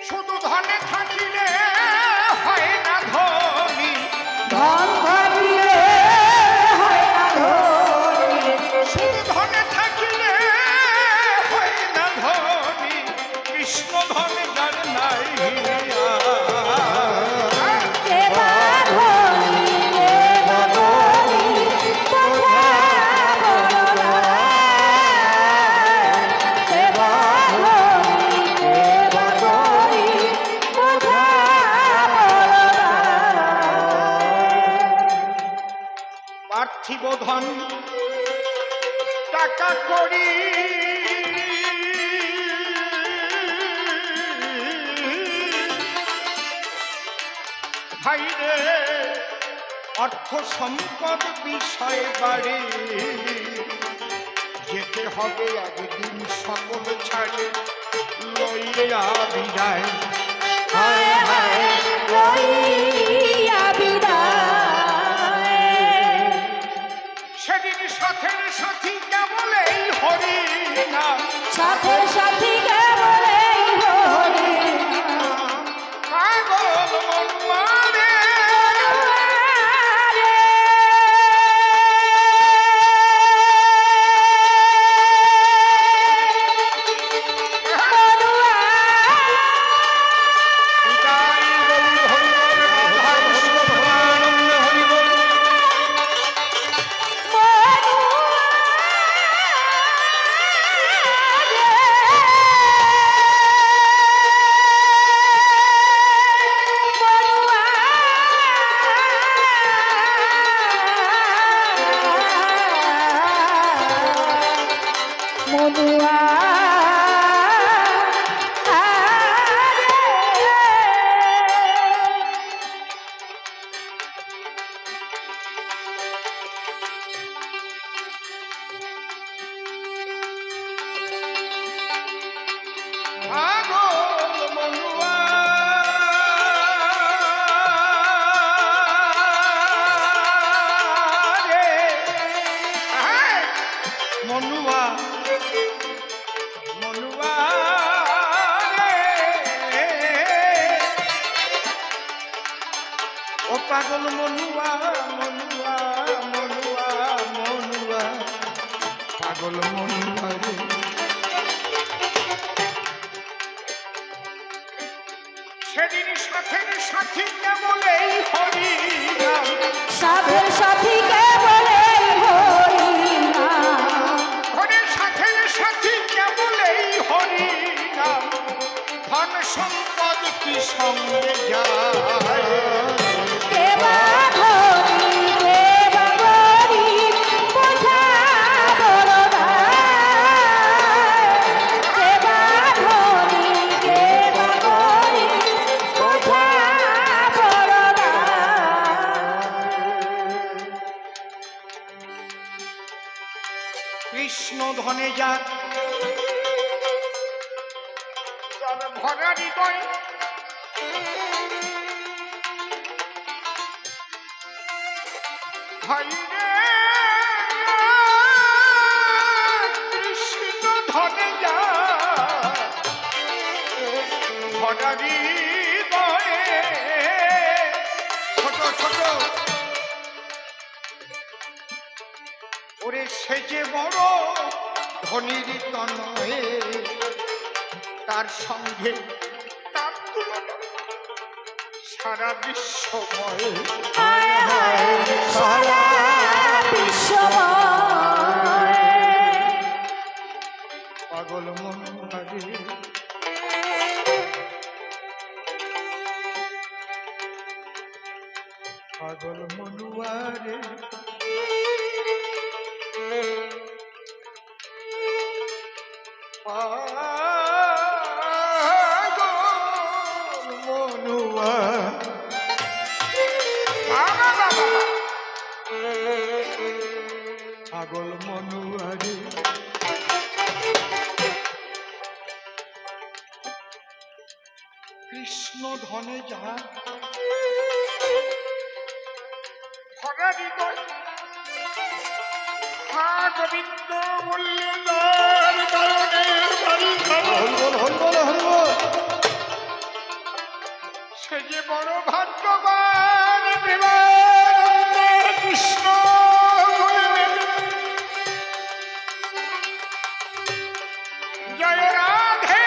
শুধু ধনে থাকিলে হয় না ধনী, ধন থাকিলে হয় না ধনী, শুধু ধনে থাকিলে হয় না ধনী, কৃষ্ণ ধনে যার নাই। কে বা ধনী কে বা ধনী বোঝা বড় দায়। কে বা ধনী কে বা ধনী বোঝা বড় দায়। পার্থিব ধন টাকা করি ভাইরে, অর্থ সম্পদ বিষয় বাড়ি, যেতে হবে একদিন সকল ছাড়ে লইয়া বিদায়। হায় হায় লইয়া বিদায়। সেদিন সাথের সাথী কেবল এই হরি নাম, সাথের সাথী কেবল এই হরি পাগল মনমারে মনুয়া পাগল মনুয়া রে, মনুয়া মনুয়া রে, ও পাগল মনুয়া মনুয়া মনুয়া মনুয়া, পাগল মনুয়া রে। সেদিন সাথের সাথী কেবল এই হরি নাম, সাধের সাথী কেবল এই হরি নাম। ঘরের সাথের সাথী কেবল এই হরি নাম, ধন সম্পদ কি সঙ্গে যায়। কে বা ধনী কে বা গরিব বোঝা বড় দায়। কে বা ধনী কে বা গরিব বোঝা বড় দায়। কৃষ্ণ ধনে যাক যার ভরা হৃদয়, ভাইরে কৃষ্ণ ধনে যাক ভরা হৃদয়ে, ছোট ছোট ওরে সেজে বড় ধনীর তনয়ে, তার সঙ্গে তার তুলনা সারা বিশ্বময়। হায় হায় সারা বিশ্বময়। পাগল মনুয়া রে, পাগল মনুয়া রে, পাগল মনুয়া। বাবা বাবা, পাগল মনুয়া রে। কৃষ্ণ ধনে যা ভরা হৃদয়, গোবিন্দ বললে তার কারণের বাড়ি খাবো। সে যে বড় ভাগ্যবান প্রেমানন্দে কৃষ্ণ গুণে মেতে। জয় রাধে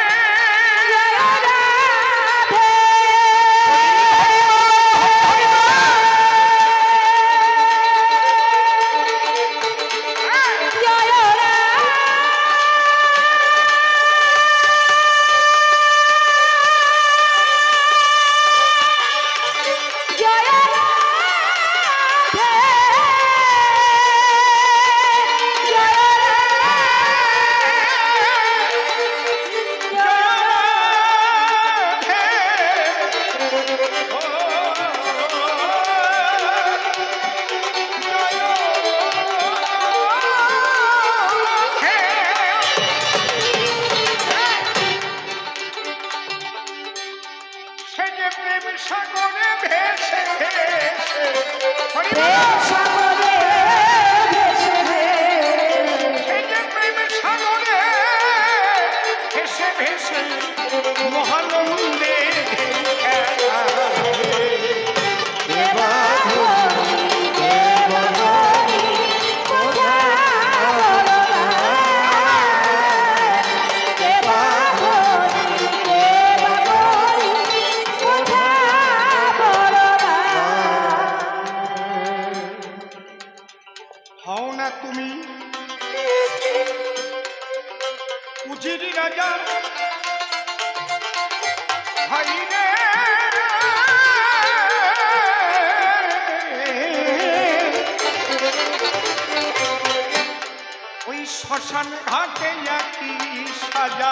শ্মশান ঘাটে একই সাজা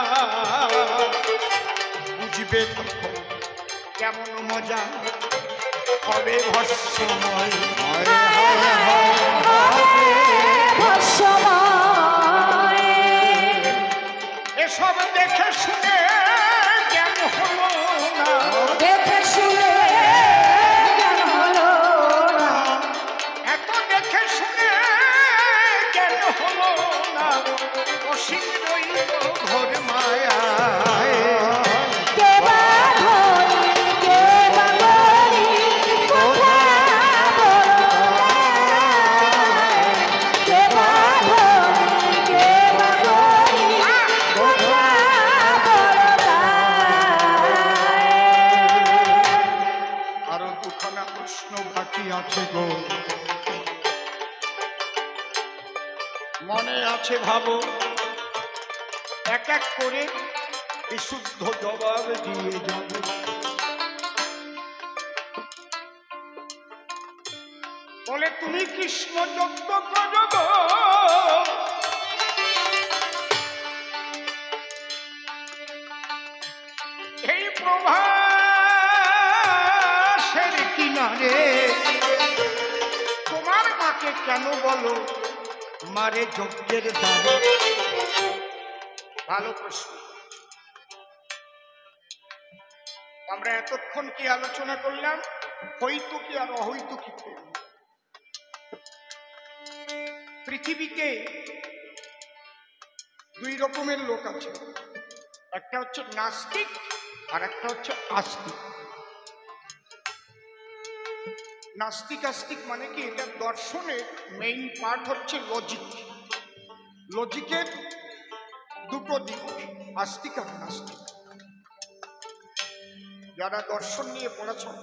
বুঝবে কেমন মজা হবে ভস্মময় এসব দেখে শুনে জ্ঞান হলো না দেখে শুনে জ্ঞান হলো না এত দেখে শুনে জ্ঞান হলো না অসীম রইল ঘোর মায়া মনে আছে ভাবো এক এক করে বিশুদ্ধ জবাব দিয়ে যাব বলে তুমি কৃষ্ণ যজ্ঞ করব এই প্রভাসের কিনারে তোমার মাকে কেন বলো মারে যজ্ঞের দ্বারে ভালো প্রশ্ন আমরা এতক্ষণ কি আলোচনা করলাম হইতো কি আর অহৈতো কি পৃথিবীতে দুই রকমের লোক আছে একটা হচ্ছে নাস্তিক আর একটা হচ্ছে আস্তিক নাস্তিক আস্তিক মানে কি এটা দর্শনের মেইন পার্ট হচ্ছে লজিক লজিকের দুটো দিক আস্তিক আর নাস্তিক যারা দর্শন নিয়ে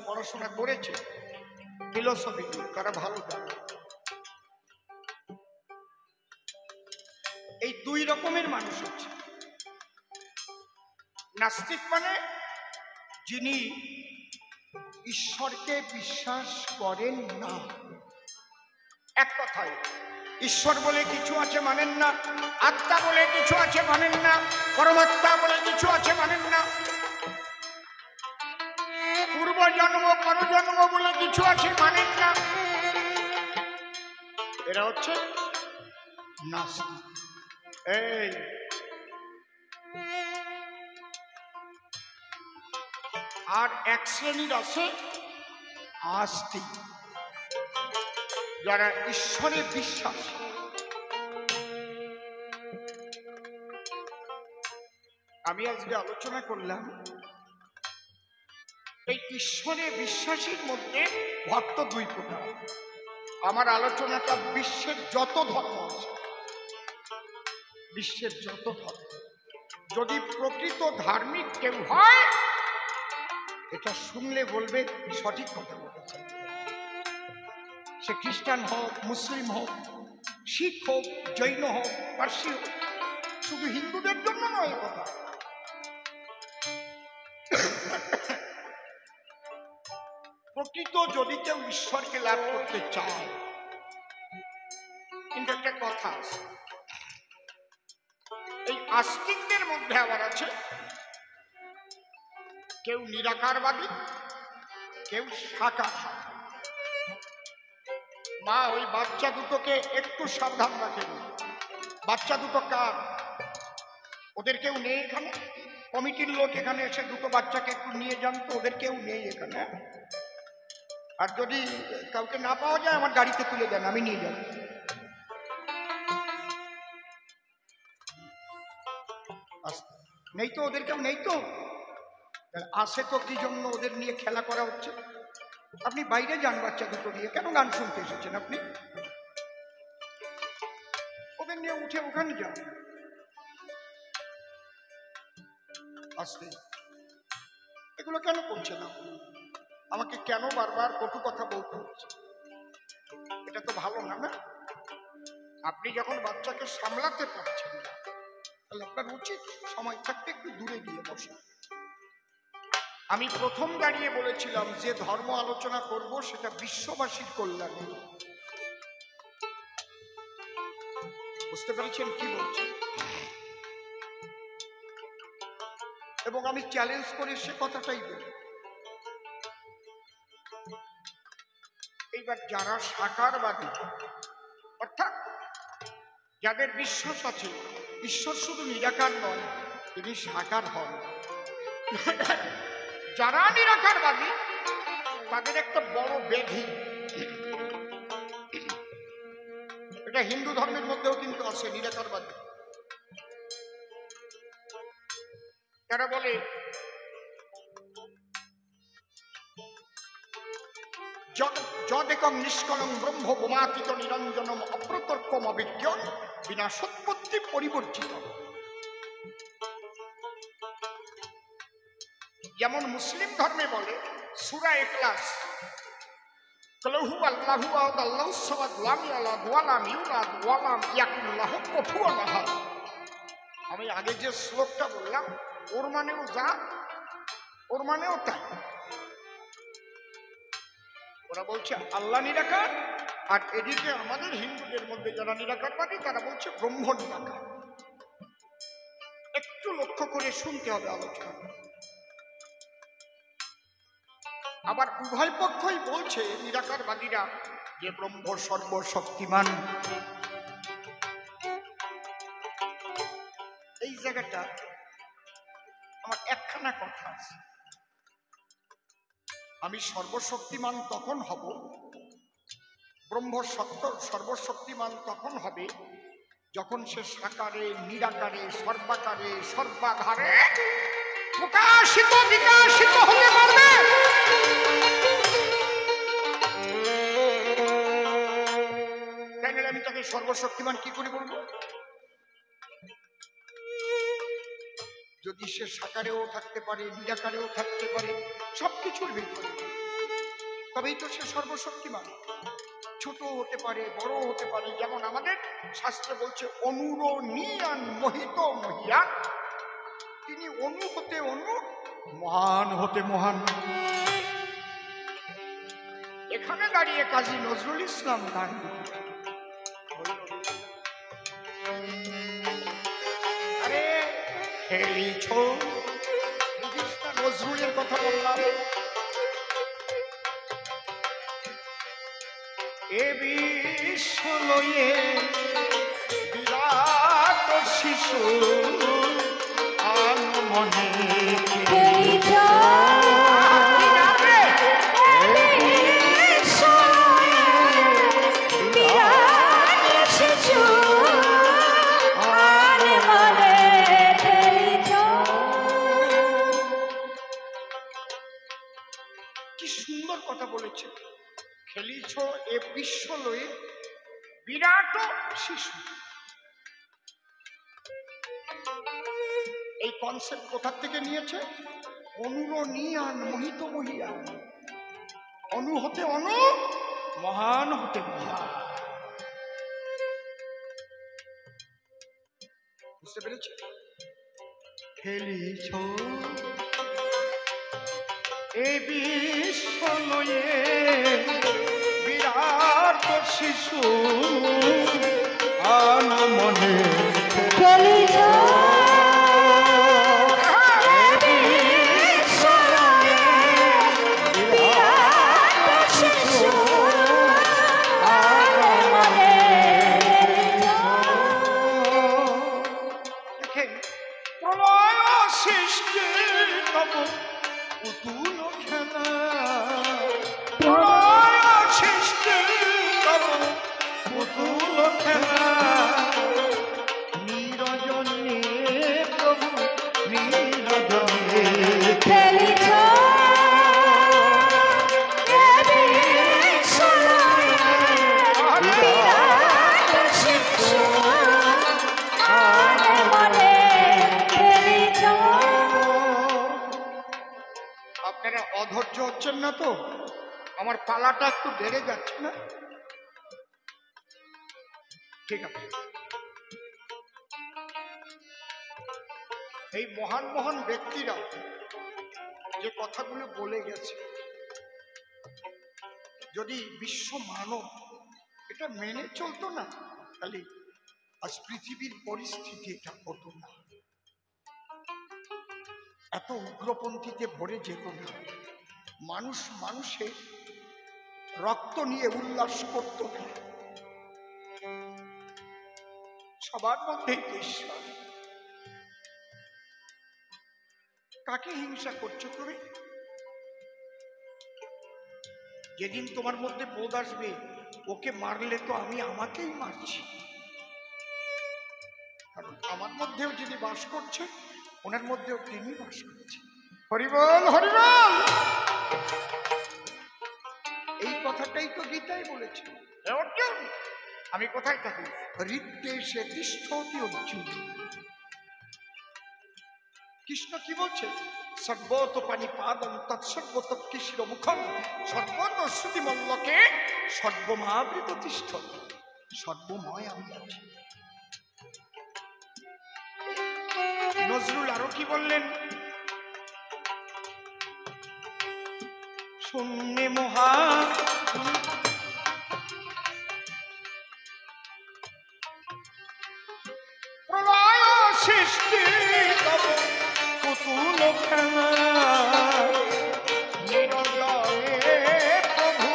পড়াশোনা করেছে ফিলোসফি তারা ভালো জানে এই দুই রকমের মানুষ আছে নাস্তিক মানে যিনি ঈশ্বরকে বিশ্বাস করেন না এক কথায় ঈশ্বর বলে কিছু আছে মানেন না আত্মা বলে কিছু আছে মানেন না পরমাত্মা বলে কিছু আছে মানেন না পূর্বজন্ম পরজন্ম বলে কিছু আছে মানেন না এরা হচ্ছে নাস্তিক এই আর এক শ্রেণীর আছে আস্তিক যারা ঈশ্বরে বিশ্বাস আমি আজকে আলোচনা করলাম এই ঈশ্বরে বিশ্বাসীর মধ্যে ভক্ত দুই প্রকার। আমার আলোচনাটা বিশ্বের যত ধর্ম আছে, বিশ্বের যত ধর্ম, যদি প্রকৃত ধার্মিক কেউ হয় এটা শুনলে বলবে সঠিক কথা বলেছে। সে খ্রিস্টান হোক, মুসলিম হোক, শিখ হোক, জৈন হোক, পার্সি হোক, শুধু হিন্দুদের জন্য নয় কথা। প্রকৃত যদি কেউ ঈশ্বরকে লাভ করতে চায়, কিন্তু একটা কথা আছে, এই আস্তিকদের মধ্যে আবার আছে কেউ নিরাকারবাদী, কেউ সাকারবাদী। মা ওই বাচ্চা দুটোকে একটু সাবধান রাখেন। বাচ্চা দুটো কার? ওদের কেউ নেই এখানে? কমিটির লোক এখানে এসে দুটো বাচ্চাকে একটু নিয়ে যান তো, ওদের কেউ নেই এখানে। আর যদি কাউকে না পাওয়া যায় আমার গাড়িতে তুলে দেন, আমি নিয়ে যাব। নেই তো ওদের কেউ? নেই তো আসে তো কি জন্য? ওদের নিয়ে খেলা করা হচ্ছে। আপনি বাইরে যান বাচ্চা দুটো নিয়ে, কেন গান শুনতে এসেছেন আপনি? ওদের নিয়ে উঠে ওখানে যান। আসতে এগুলো কেন করছেন আপনি? আমাকে কেন বারবার কটু কথা বলতে হচ্ছে? এটা তো ভালো না। না, আপনি যখন বাচ্চাকে সামলাতে পারছেন না, তাহলে আপনার উচিত সময় থাকতে একটু দূরে গিয়ে বসে। আমি প্রথম দাঁড়িয়ে বলেছিলাম যে ধর্ম আলোচনা করব সেটা বিশ্ববাসীর কল্যাণে। বুঝতে পেরেছেন কি বলছি? এবং আমি চ্যালেঞ্জ করে সে কথাটাই বলি। এইবার যারা সাকারবাদী, অর্থাৎ যাদের বিশ্বাস আছে ঈশ্বর শুধু নিরাকার নয়, তিনি সাকার হন, যারা নিরাকারবাদী তাদের একটা বড় ব্যাধি, এটা হিন্দু ধর্মের মধ্যেও কিন্তু আছে নিরাকারবাদী। তারা বলে যদেকং নিষ্কলং ব্রহ্ম বোমাতীত নিরঞ্জনম অপ্রতর্কম অবিজ্ঞান বিনা সৎপত্তি পরিবর্জিত। যেমন মুসলিম ধর্মে বলে সূরা ইখলাস, কলহু আল্লাহু আহাদ আল্লাহুস সামাদ লাম ইয়ালিদ ওয়া লাম ইউলাদ ওয়া লাম ইয়াকুল লাহু কুফুয়ান আহাদ। আমি আগে যে শ্লোকটা বললাম ওর মানেও যা, ওর মানেও তাই। ওরা বলছে আল্লাহ নিরাকার, আর এদিকে আমাদের হিন্দুদের মধ্যে যারা নিরাকারবাদী তারা বলছে ব্রহ্ম নিরাকার। একটু লক্ষ্য করে শুনতে হবে আলোচনা। আবার উভয় পক্ষই বলছে নিরাকারবাদীরা যে ব্রহ্ম সর্বশক্তিমান। এই জায়গাটা আমার একখানা কথা আছে, আমি সর্বশক্তিমান তখন হব, ব্রহ্ম সর্বশক্তিমান তখন হবে যখন সে সাকারে, নিরাকারে, সর্বাকারে, সর্বাধারে প্রকাশিত বিকাশিত হতে পারবে। তাই আমি তাকে সর্বশক্তিমান কি করে বলবো? যদি সে সাকারেও থাকতে পারে, নিরাকারেও থাকতে পারে, সবকিছুর ভিতরে, তবেই তো সে সর্বশক্তিমান। ছোট হতে পারে, বড় হতে পারে। যেমন আমাদের শাস্ত্রে বলছে অনুরণীয়ান মোহিত মহিয়ান, তিনি অনু হতে অনু, মহান হতে মহান। এখানে দাঁড়িয়ে কাজী নজরুল ইসলাম গান লিখেছেন। আরে খেলিছ, নজরুলের কথা বললাম। এ বিশ্ব লয়ে বিরাট শিশু আন মনে খেলিছ, বিরাট শিশু আর মনে খেলিছ। বিরাট শিশু। এই কনসেপ্ট কোথা থেকে নিয়েছে? অনুরণীয়ান মোহিত মহিয়ান। অনু হতে অনু, মহান হতে মহান। বুঝতে পেরেছি? খেলিছ এ বিশ্ব লয়ে বিরাট শিশু আন মনে খেলিছ অধৈর্য হচ্ছেন না তো? আমার পালাটা একটু বেড়ে যাচ্ছে না? ঠিক আছে। এই মহান মহান ব্যক্তিরা যে কথাগুলো বলে গেছে, যদি বিশ্ব মানব এটা মেনে চলতো না, তাহলে আজ পৃথিবীর পরিস্থিতি এটা হতো না, এত উগ্রপন্থীতে ভরে যেত না, মানুষ মানুষের রক্ত নিয়ে উল্লাস করত না, সবার মধ্যে ঈশ্বর। কাকে হিংসা করছো তুমি? যেদিন তোমার মধ্যে বোধ আসবে ওকে মারলে তো আমি আমাকেই মারছি, কারণ আমার মধ্যেও যিনি বাস করছে ওনার মধ্যেও তিনি বাস করছে। হরিবল হরিবল। এই কথাটাই তো গীতায় বলেছে। অর্জুন, আমি কোথায় থাকি? হৃদ্দেশে তিষ্ঠতি অর্জুন। কৃষ্ণ কি বলছে? সর্বত পানিপাদং তৎসর্বত কৃষ্ণ মুখম সর্বত শ্রুতি মল্লকে সর্বমাবৃত তিষ্ঠতি। সর্বময় আমি আছি। নজরুল আরো কি বললেন? শূন্যে মহা প্রলয় সৃষ্টি তব কুতুল খেলা নিরঞ্জনে প্রভু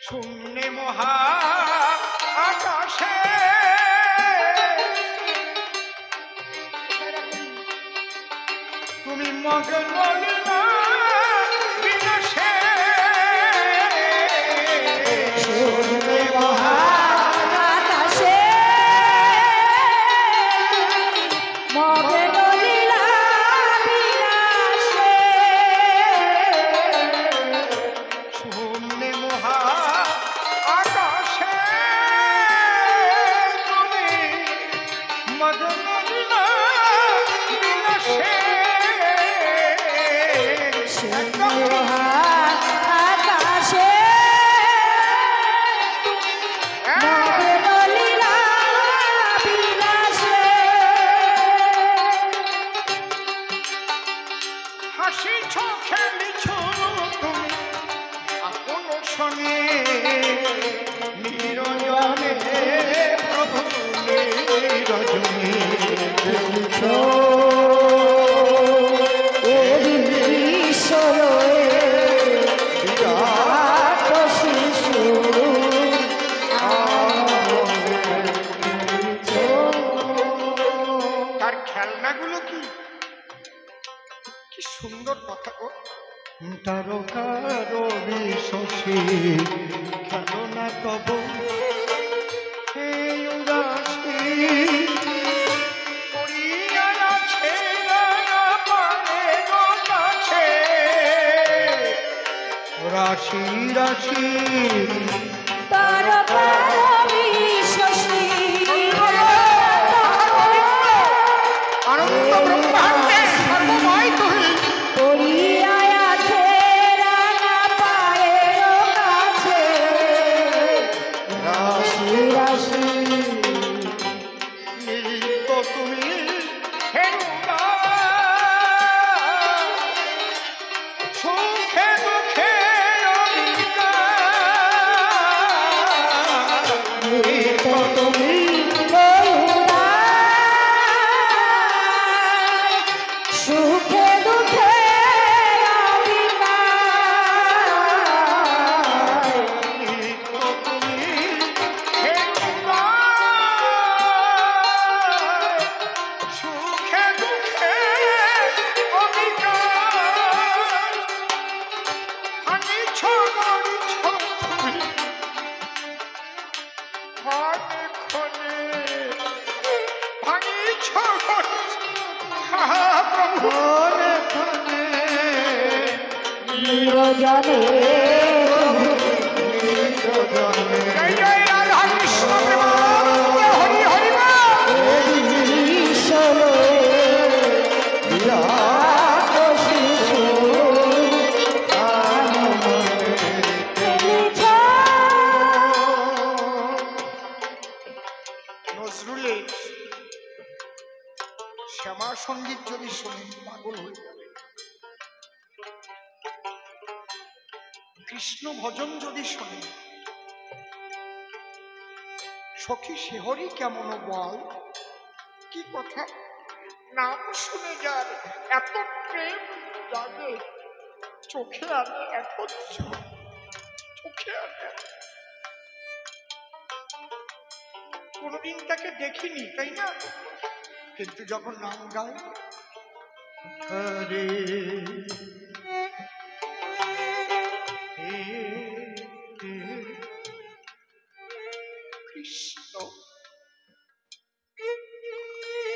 শূন্যে মহা আকাশে তুমি মগ্ন লীলা বিনাশে। শূন্যে মহা আকাশে মগ্ন লীলা বিনাশে। শূন্যে মহা আকাশে তুমি মগ্ন লীলা বিনাশে। আকাশে মগ্ন লীলা বিনাশে। হাসিছ খেলিছ তুমি আপন সঙ্গে নিরঞ্জনে প্রভু নিরঞ্জনে খেলিছ তার খেলনাগুলো কি কি সুন্দর কথা গো। তারকার বিশ্বসী খেলনা কব এই উদাসী পড়িয়া আছে রাঙা পানের কাছে রাশি রাশি আনন্দ ব্রহ্মাণ্ডের সর্বময় তুমি নিত্য তুমি হেরুদা সুখে দুঃখে তুমি সুখে দুঃখে নিত্য তুমি হেরুদা সুখে দুঃখে অবিকার ভাঙিছ গড়িছ তুমি ক্ষণে ক্ষণে ভাঙিছ গড়িছ প্রভু ক্ষণে ক্ষণে নিরজনে জয় জয় রাধা কৃষ্ণ প্রেমানন্দ হরি হরি বল। নজরুলের শ্যামা সঙ্গীত যদি শোনেন পাগল হয়ে যাবে, কৃষ্ণ ভজন যদি শোনেন সখী শেহরি কেমন বল, কি কথা নাম শুনে যার এত প্রেম জাগে চোখে আনে এত চোখে আনে। কোনদিন তাকে দেখিনি তাই না, কিন্তু যখন নাম গায় হরে কৃষ্ণ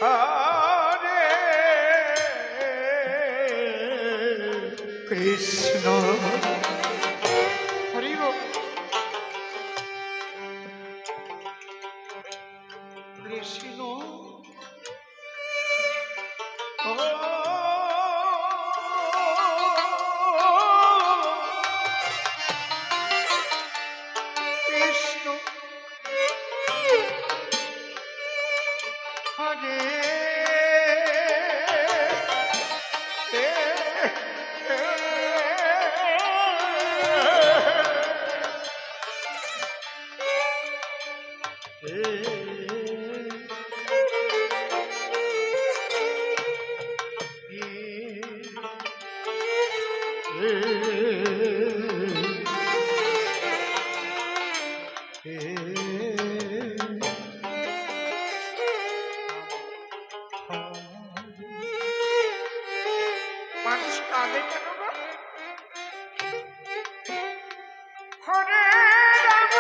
হরে কৃষ্ণ হরি বল। কৃষ্ণ কৃষ্ণ হরে মানুষ কাঁদে কেন গো? হরে রাম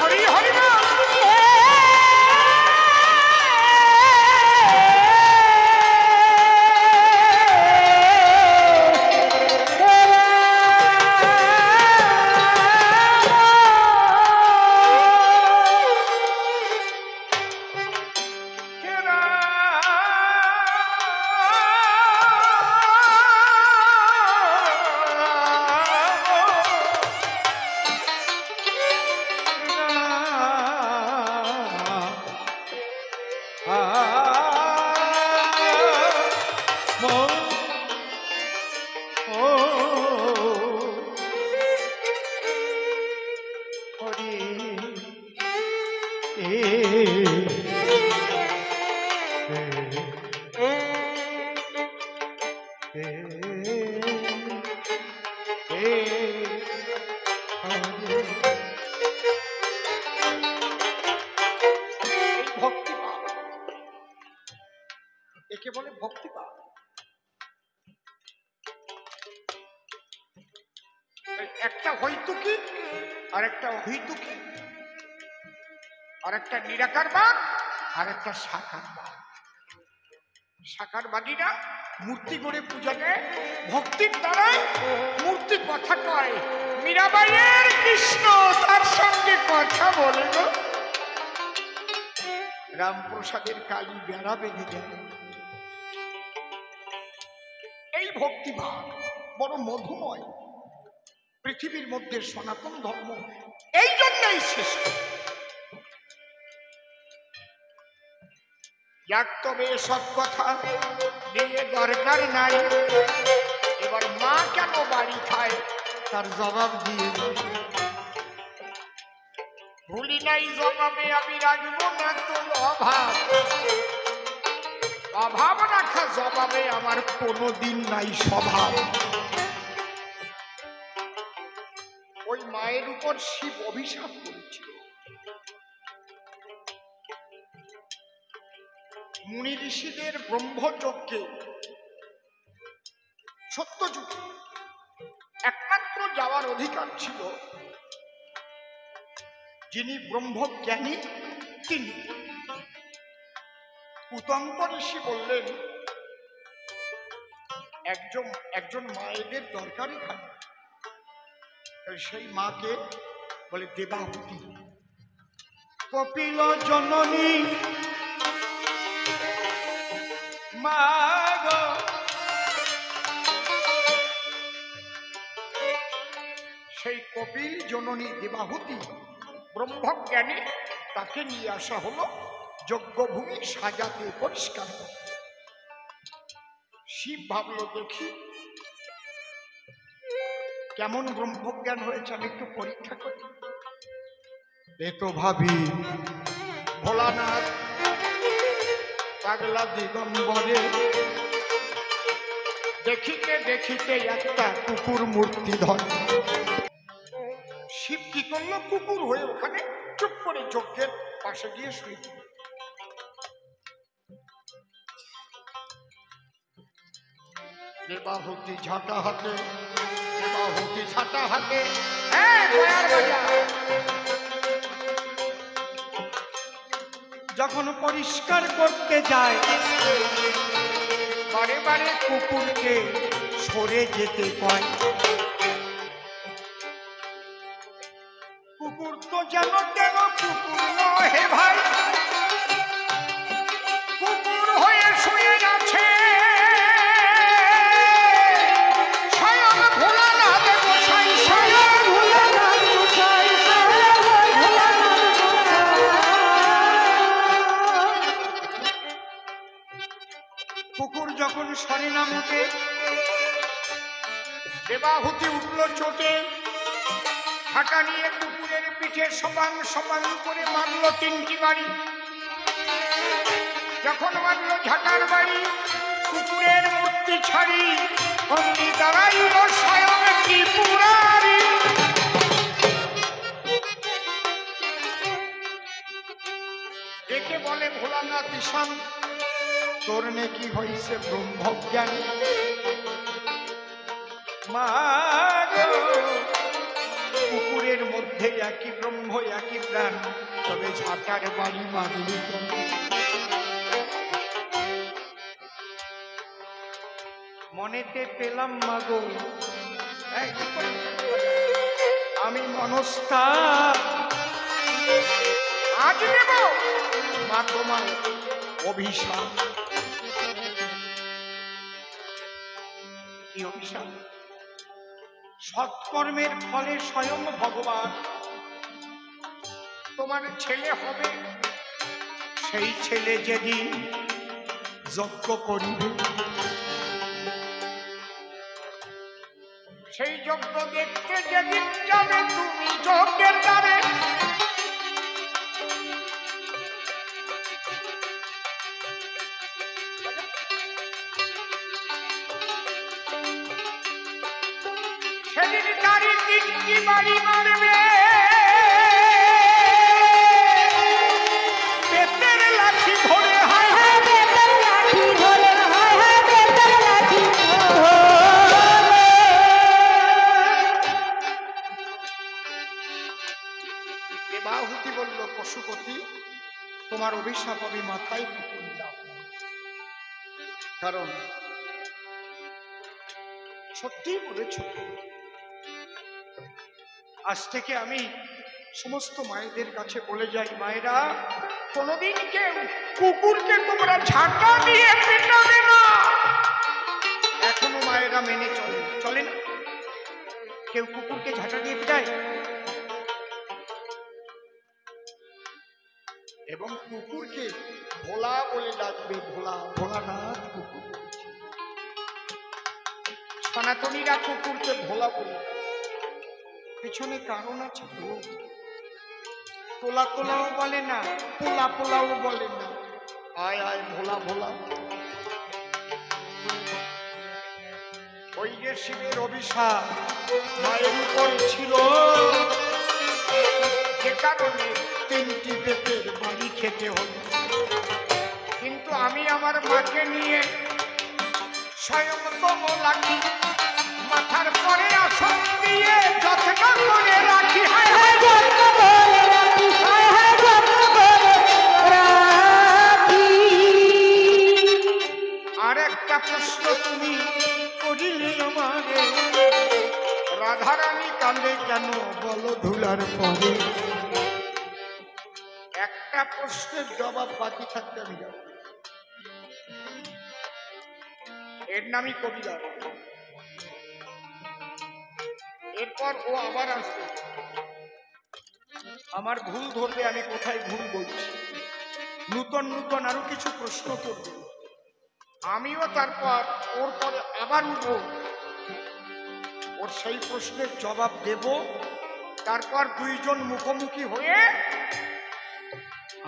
হরি হরি রাম এই ভক্তিভাব, একে বলে ভক্তিভাব। একটা হইতুকি আর একটা অহৈতুকি, আর একটা নিরাকারবাদ আর একটা সাকারবাদ। সাকারবাদীরা মূর্তি গড়ে পূজা দেয়, ভক্তির দ্বারাই মূর্তি কথা কয়। মীরাবাইয়ের কৃষ্ণ তার সঙ্গে কথা বলে গো, রামপ্রসাদের কালী বেড়া বেঁধে দেয়। এই ভক্তিভাব বড় মধুময়, পৃথিবীর মধ্যে সনাতন ধর্ম এই জন্যই শ্রেষ্ঠ। যাক তবে সব কথা নিয়ে দরকার নাই, এবার মা কেন বাড়ি খায় তার জবাব দিয়ে ভুলি নাই জবাবে আমি রাখবো না তোর অভাব। অভাব রাখা জবাবে আমার কোনোদিন নাই স্বভাব। ওই মায়ের উপর শিব অভিশাপ করেছিল। মুনি ঋষিদের ব্রহ্মযজ্ঞে সত্যযুগে একমাত্র যাওয়ার অধিকার ছিল যিনি ব্রহ্মজ্ঞানী তিনি। উতঙ্ক ঋষি বললেন একজন মায়েদের দরকারই খায়, সেই মাকে বলে দেবাহুতি। কপিল জননী মা গো, সেই কপিল জননী দেবাহুতি ব্রহ্মজ্ঞানী, তাকে নিয়ে আসা হলো যজ্ঞভূমি সাজাতে, পরিষ্কার করতে। শিব ভাবলো দেখি কেমন ব্রহ্মজ্ঞান হয়েছে, আমি একটু পরীক্ষা করি। এ তো ভাবি ভোলানাথ পাগলা দিগম্বরে দেখিতে দেখিতে একটা কুকুর মূর্তি ধরে। শিব কি করলো, কুকুর হয়ে ওখানে চুপ করে যজ্ঞের পাশে গিয়ে শুয়ে দিল। দেবাহুতি ঝাঁটা হাতে, দেবাহুতি ঝাঁটা হাতে, যখন পরিষ্কার করতে যায় বারে বারে কুকুরকে সরে যেতে কয়। কুকুর তো যেন কেন কুকুর নহে ভাই, কুকুর হয়ে শুয়ে আছে স্বয়ং ভোলানাথ গোসাই, স্বয়ং ভোলানাথ গোসাই, স্বয়ং ভোলানাথ গোসাই। কুকুর যখন সরে না মোটে, দেবাহুতি উঠল চোটে, ঝাঁটা নিয়ে কুকুরের পিঠে সমান সমান করে মারল 3টি বাড়ি। যখন মারল ঝাঁটার বাড়ি, কুকুরের মূর্তি ছাড়ি অমনি দাঁড়াইল স্বয়ং ত্রিপুরারি। একে বলে ভোলানাথ ঈশান, তোর নাকি হইছে ব্রহ্মজ্ঞান। মা গো, কুকুরের মধ্যে একই ব্রহ্ম একই প্রাণ, তবে ঝাঁটার বাড়ি মারলি কেন? মনেতে পেলাম মাগো আমি মনস্তা আজ দেব মা তোমার অভিশাপ। কি অভিশাপ? সৎকর্মের ফলে স্বয়ং ভগবান তোমার ছেলে হবে। সেই ছেলে যেদিন যজ্ঞ করিবে, সেই যজ্ঞ দেখতে যেদিন যাবে তুমি যজ্ঞের দ্বারে, সেদিন তারি 3টি বাড়ি মারবে দেবাহুতি বলল, পশুপতি, তোমার অভিশাপ আমি মাথায় পেতে নিলাম। কারণ সত্যি বলেছ, আজ থেকে আমি সমস্ত মায়েদের কাছে বলে যাই, মায়েরা কোনদিন কেউ কুকুরকে তোমরা ঝাঁটা দিয়ে পেটাবে না। এখনো মায়েরা মেনে চলে না? কেউ কুকুরকে ঝাঁটা দিয়ে পেটায়? এবং কুকুরকে ভোলা বলে ডাকবে, ভোলা, ভোলানাথ কুকুর। সনাতনীরা কুকুরকে ভোলা বলে, পিছনে কারণ আছে তো। তোলা তোলাও বলে না, পোলা পোলাও বলে না, আয় আয় ভোলা ভোলা। ওই যে শিবের অভিশাপ মায়ের উপর ছিল, যে কারণে 3টি পেটের বাড়ি খেতে হলো। কিন্তু আমি আমার মাকে নিয়ে স্বয়ং কমলাকে মাথার পরে আসন দিয়ে যত্ন করে রাখি। হায় হায় যত্ন করে রাখি, হায় হায় যত্ন করে রাখি। আর একটা প্রশ্ন তুমি করিলে আমারে, রাধারানী কান্দে কেন বলো ধুলার পরে? একটা প্রশ্নের জবাব বাকি থাকতে আমি যাব। এর নামই কবিতা। এরপর ও আবার আসবে, আমার ভুল ধরবে, আমি কোথায় ভুল বলছি, নূতন নূতন আরো কিছু প্রশ্ন করবে। আমিও তারপর ওর পরে আবার উঠবো, ওর সেই প্রশ্নের জবাব দেব। তারপর দুইজন মুখোমুখি হয়ে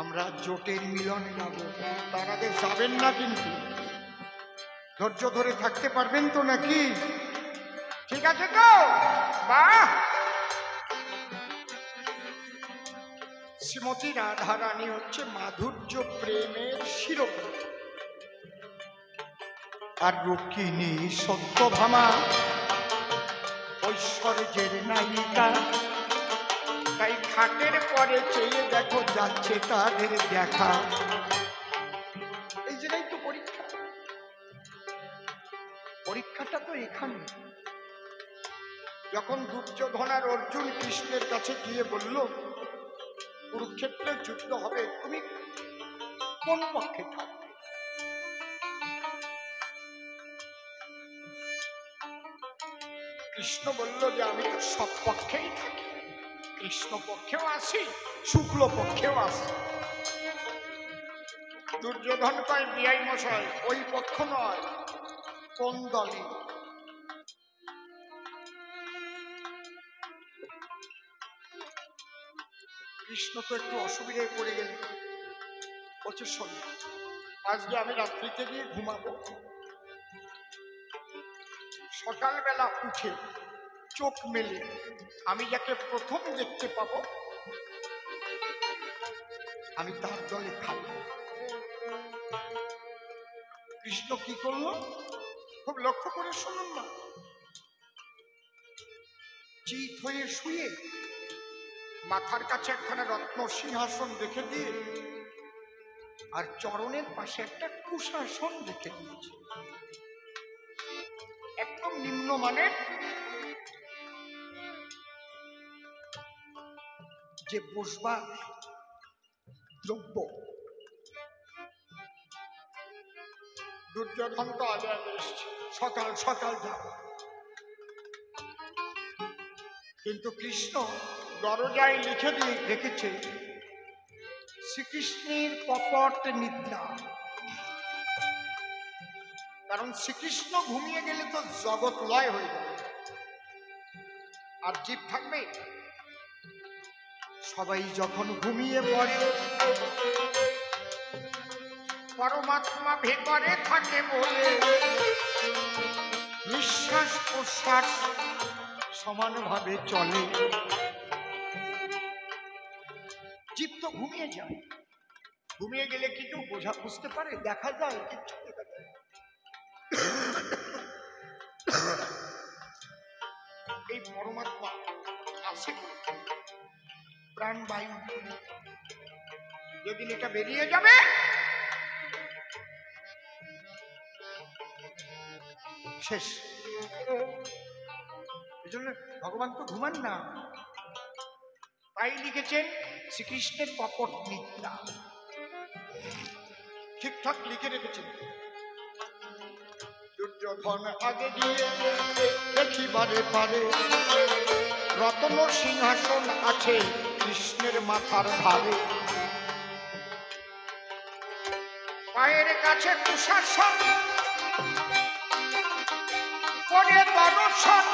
আমরা জোটের মিলন গাব। তার আগে যাবেন না কিন্তু, ধৈর্য ধরে থাকতে পারবেন তো নাকি? ঠিক আছে তো? বাহ! শ্রীমতী রাধারানী হচ্ছে মাধুর্য প্রেমের শিরোমণি, আর রুক্মিণী সত্যভামা ঐশ্বর্যের নায়িকা। তাই খাটের পরে চেয়ে দেখো যাচ্ছে তাদের দেখা। এই জায়গায় তো পরীক্ষা, পরীক্ষাটা তো এখানে। যখন দুর্যোধন আর অর্জুন কৃষ্ণের কাছে গিয়ে বলল, কুরুক্ষেত্রের যুদ্ধ হবে, তুমি কোন পক্ষে থাকবে? কৃষ্ণ বলল যে আমি তো সব পক্ষেই থাকি, কৃষ্ণ পক্ষেও আসি, শুক্ল পক্ষেও আসি। দুর্যোধন কয়, বিআই মশাই, ওই পক্ষ নয়, কোন দলে? কৃষ্ণ তো একটু অসুবিধায় পড়ে গেল, বলছে শোন, আজকে আমি রাত্রিতে গিয়ে ঘুমাবো, সকালবেলা উঠে চোখ মেলে আমি যাকে প্রথম দেখতে পাবো আমি তার দলে থাকবো। কৃষ্ণ কি করলো খুব লক্ষ্য করে শুনুন না। চিত হয়ে শুয়ে মাথার কাছে একখানা রত্ন সিংহাসন রেখে দিয়ে আর চরণের পাশে একটা কুশাসন রেখে দিয়েছে, একদম নিম্নমানের, যে বসবার দ্রব্য। দুর্যোধন তো আগে আগে এসছে, সকাল সকাল যাব, কিন্তু কৃষ্ণ দরজায় লিখে দিয়ে রেখেছে শ্রীকৃষ্ণের কপট নিদ্রা। কারণ শ্রীকৃষ্ণ ঘুমিয়ে গেলে তো জগৎ লয় হয়ে যাবে, আর জীব থাকবে। সবাই যখন ঘুমিয়ে পড়ে পরমাত্মা ভেতরে থাকে বলে নিঃশ্বাস প্রশ্বাস সমানভাবে চলে। জীব তো ঘুমিয়ে যায়, ঘুমিয়ে গেলে কি কেউ বুঝতে পারে? দেখা যায় কিচ্ছু দেখা যায়। এই পরমাত্মা আছে প্রাণ বায়ু। যেদিন এটা বেরিয়ে যাবে শেষ। এই জন্য ভগবান তো ঘুমান না, তাই লিখেছেন শ্রীকৃষ্ণের কপট নিদ্রা। ঠিকঠাক লিখে রেখেছেন। দুর্যোধন আগে গিয়ে দেখিবারে পারে রত্ন সিংহাসন আছে কৃষ্ণের মাথার ভারে। পায়ের কাছে কুশাসন করে দর্শন,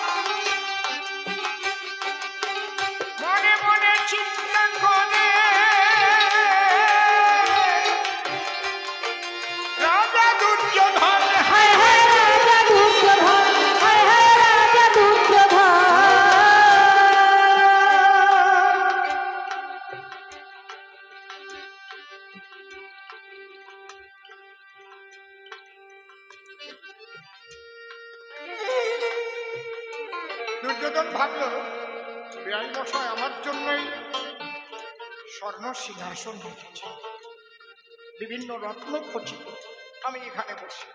মনে মনে চিন্তা করে রাজা দুর্যোধন। হায় হায় রাজা দুর্যোধন, হায় হায় রাজা দুর্যোধন। দুর্যোধন ভাবল বিরাই মশাই আমার জন্যই স্বর্ণ সিংহাসন রেখেছে, বিভিন্ন রত্ন খচিত, আমি এখানে বসি।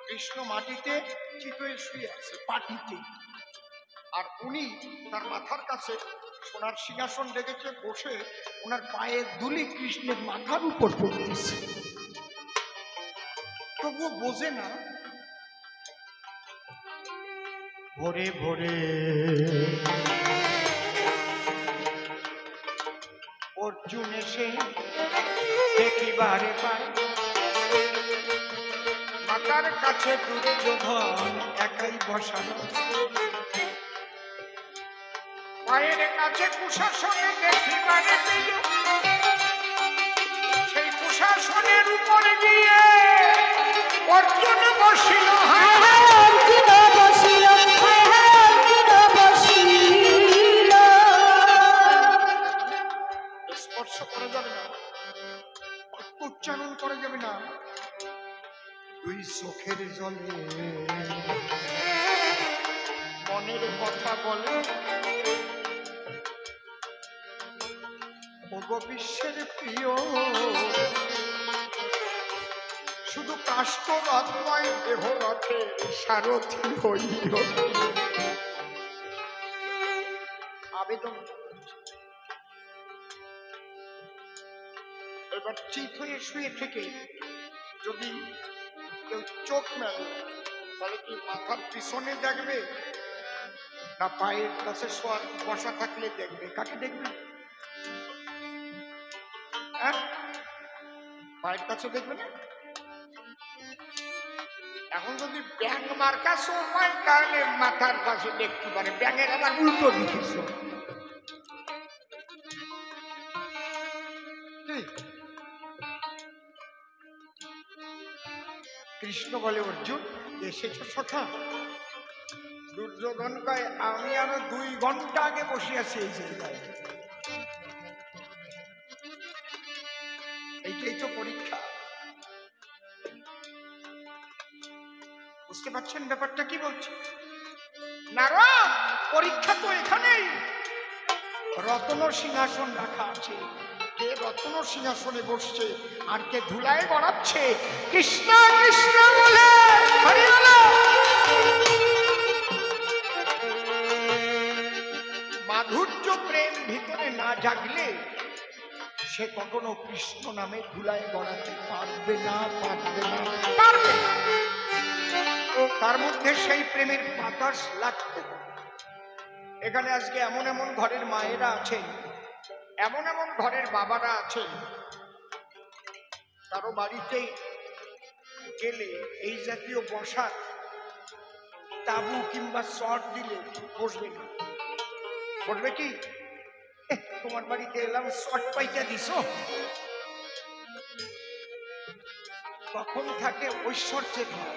কৃষ্ণ মাটিতে চিতয়ে শুয়ে আছে পাটিতে, আর উনি তার মাথার কাছে সোনার সিংহাসন রেখেছে, বসে ওনার পায়ের দুলি কৃষ্ণের মাথার উপর পড়তেছে। তবুও বোঝে না। ভোরে ভোরে অর্জুন এসে দেখিবারে পায় মাতার কাছে দুর্যোধন একাই বসানো, পায়ের কাছে কুশাসনে দেখিবারে পেল সেই কুশাসনের উপরে গিয়ে অর্জুন বসিল। হায় হায় অর্জুন বসিল, হায় হায় অর্জুন বসিল। স্পর্শ করা যাবে না, বাক্য উচ্চারণ করা যাবে না। দুই চোখের জলে মনের কথা বলে, ওগো বিশ্বের প্রিয় শুধু কাষ্ঠ রথ নয় দেহ রথে সারথি হইল। আবেদন এবার চিত হয়ে শুয়ে থেকে যদি কেউ চোখ মেলে তাহলে কি মাথার পিছনে দেখবে না পায়ের কাছে বসা থাকলে দেখবে? কাকে দেখবে? হ্যাঁ, পায়ের কাছে দেখবে না? এখন যদি ব্যাং মার্কা সময় তাহলে মাথার পাশে দেখতে পারে, ব্যাঙের আবার উল্টো দিকেছ। কৃষ্ণ বলে অর্জুন এসেছ সখা? দুর্যোধন কয় আমি আরো 2 ঘন্টা আগে বসে আছি এই জায়গায়। এইটাই তো পরীক্ষা। বুঝতে পারছেন ব্যাপারটা কি বলছি? নারদ, পরীক্ষা তো এখানেই। রত্ন সিংহাসন রাখা আছে, কে রত্ন সিংহাসনে বসছে আর কে ধুলায় গড়াচ্ছে কৃষ্ণ কৃষ্ণ বলে হরি বল। মাধুর্য প্রেম ভিতরে না জাগলে সে কখনো কৃষ্ণ নামে ধুলায় গড়াতে পারবে না, পারবে না, পারবে না। তার মধ্যে সেই প্রেমের বাতাস লাগতে হবে। এখানে আজকে এমন এমন ঘরের মায়েরা আছেন, এমন এমন ঘরের বাবারা আছেন, কারো বাড়িতে গেলে এই জাতীয় বসার তাবু কিংবা শর্ট দিলে বসবে না। বসবে কি? তোমার বাড়িতে এলাম শর্ট পাইটা দিস, তখন থাকে ঐশ্বর্যের ভাব।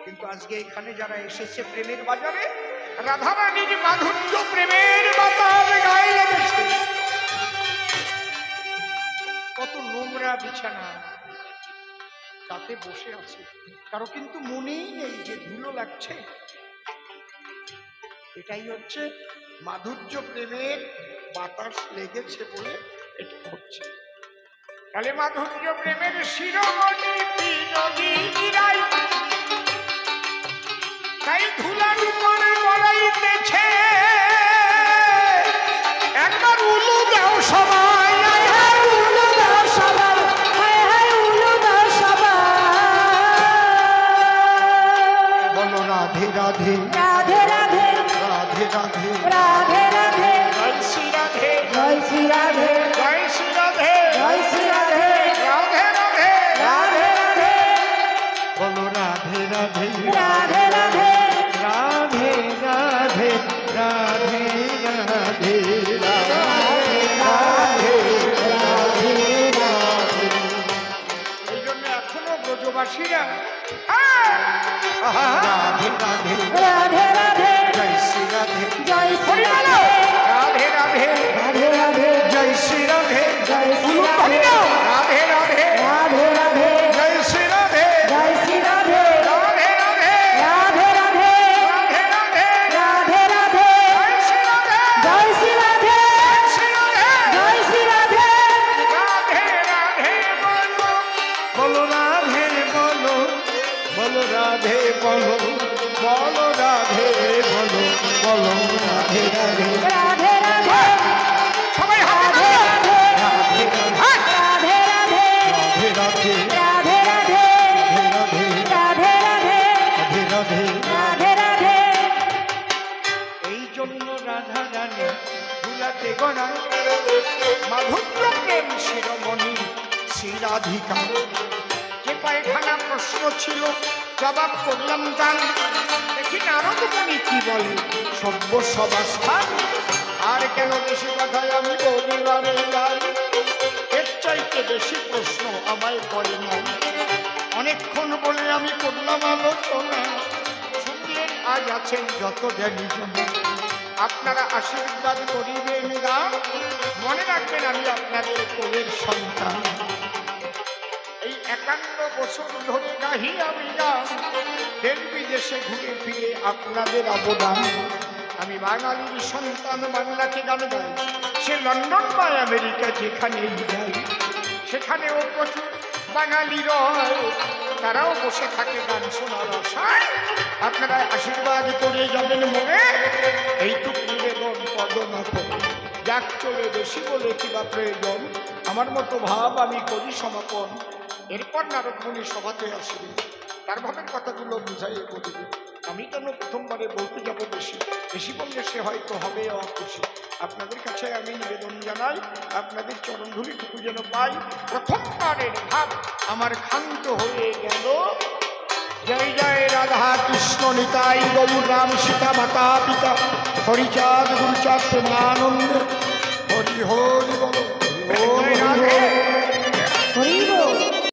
কিন্তু আজকে এখানে যারা এসেছে প্রেমের বাজারে, রাধারানীর মাধুর্য প্রেমের বাতাস গায়ে লেগেছে। কত নোংরা বিছানা তাতে বসে আছে, কারো কিন্তু মনেই নেই যে ধুলো লাগছে। এটাই হচ্ছে মাধুর্য প্রেমের বাতাস লেগেছে বলে এটা হচ্ছে। তাহলে মাধুর্য প্রেমের শিরোমণি বিনোদিনীরাই তাই ধুলার উপরে বলাইতেছে, একবার উলু দাও সবাই, হায় হায় উলু দাও সবাই, হায় হায় উলু দাও সবাই। বলো রাধে রাধে রাধে রাধে রাধে রাধে রাধে রাধে জয় শ্রী রাধে জয় শ্রী রাধে জয় শ্রী রাধে জয় শ্রী রাধে রাধে রাধে রাধে রাধে বলো রাধে রাধে রাধে রাধে রাধে রাধে রাধে রাধে রাধে। এই জন্য এখনো ব্রজবাসীরা রাধে রাধে রাধে রাধে জয় শ্রী রাধে জয় শ্রী রাধে রাধে রাধে রাধে রাধে জয় শ্রী রাধে জয় শ্রী রাধে রাধে রাধে রাধে রাধে জয় শ্রী রাধে জয় শ্রী রাধে রাধে রাধে রাধে রাধে রাধে রাধে রাধে রাধে জয় শ্রী রাধে জয় শ্রী রাধে জয় শ্রী রাধে রাধে রাধে বলো রাধে বলো বলো রাধে বলো বলো রাধে বলো বলো রাধে রাধে রাধে রাধে সবাই হাতে রাধে রাধে রাধে রাধে রাধে রাধে রাধে রাধে রাধে রাধে রাধে রাধে রাধে রাধে এই জন্য রাধা রানী ভুলাতে গড়া মাধুর্য প্রেম শিরোমণি শ্রী রাধিকা। যে কয়েকখানা প্রশ্ন ছিল জবাব করলাম দান। দেখি নারদ মুনি কি বলে, সভ্য সবাস্থান। আর কেন বেশি কথায় আমি বলিবারে যাই, এর চাইতে বেশি প্রশ্ন আমায় করে নাই। অনেকক্ষণ বলে আমি করলাম আলোচনা, শুনলেন আজ আছেন যত জ্ঞানী জন। আপনারা আশীর্বাদ করিবেন গান, মনে রাখবেন আমি আপনাদের কোলের সন্তান। এই 51 বছর ধরে গাহি আমি গান, দেশ বিদেশে ঘুরে ফিরে আপনাদের অবদান। আমি বাঙালির সন্তান, বাংলাকে গান গাই। সে লন্ডন বা আমেরিকা যেখানেই যাই, সেখানেও প্রচুর বাঙালি রয়, তারাও বসে থাকে গান শোনার আশায়। আপনারা আশীর্বাদ করে যাবেন মনে, এইটুকু নিবেদন পদনাথ। যাক চলে বেশি বলে কিবা প্রয়োজন, আমার মতো ভাব আমি করি সমাপন। এরপর নারদ মুনি সভাতে আসবে, তার ভাবের কথাগুলো বুঝাইয়ে বলবে। আমি কেন প্রথমবারে বলতে যাব বেশি, বেশি বললে সে হয়তো হবে অখুশি। আপনাদের কাছে আমি নিবেদন জানাই, আপনাদের চরণধূলিটুকু যেন পাই। প্রথমবারের ভাব আমার ক্ষান্ত হয়ে গেল। জয় জয় রাধা কৃষ্ণ নিতাই গৌর রাম সীতা মাতা পিতা হরিচাঁদ গুরুচাঁদ প্রেমানন্দ হরি হরি বল। জয় রাধে হরি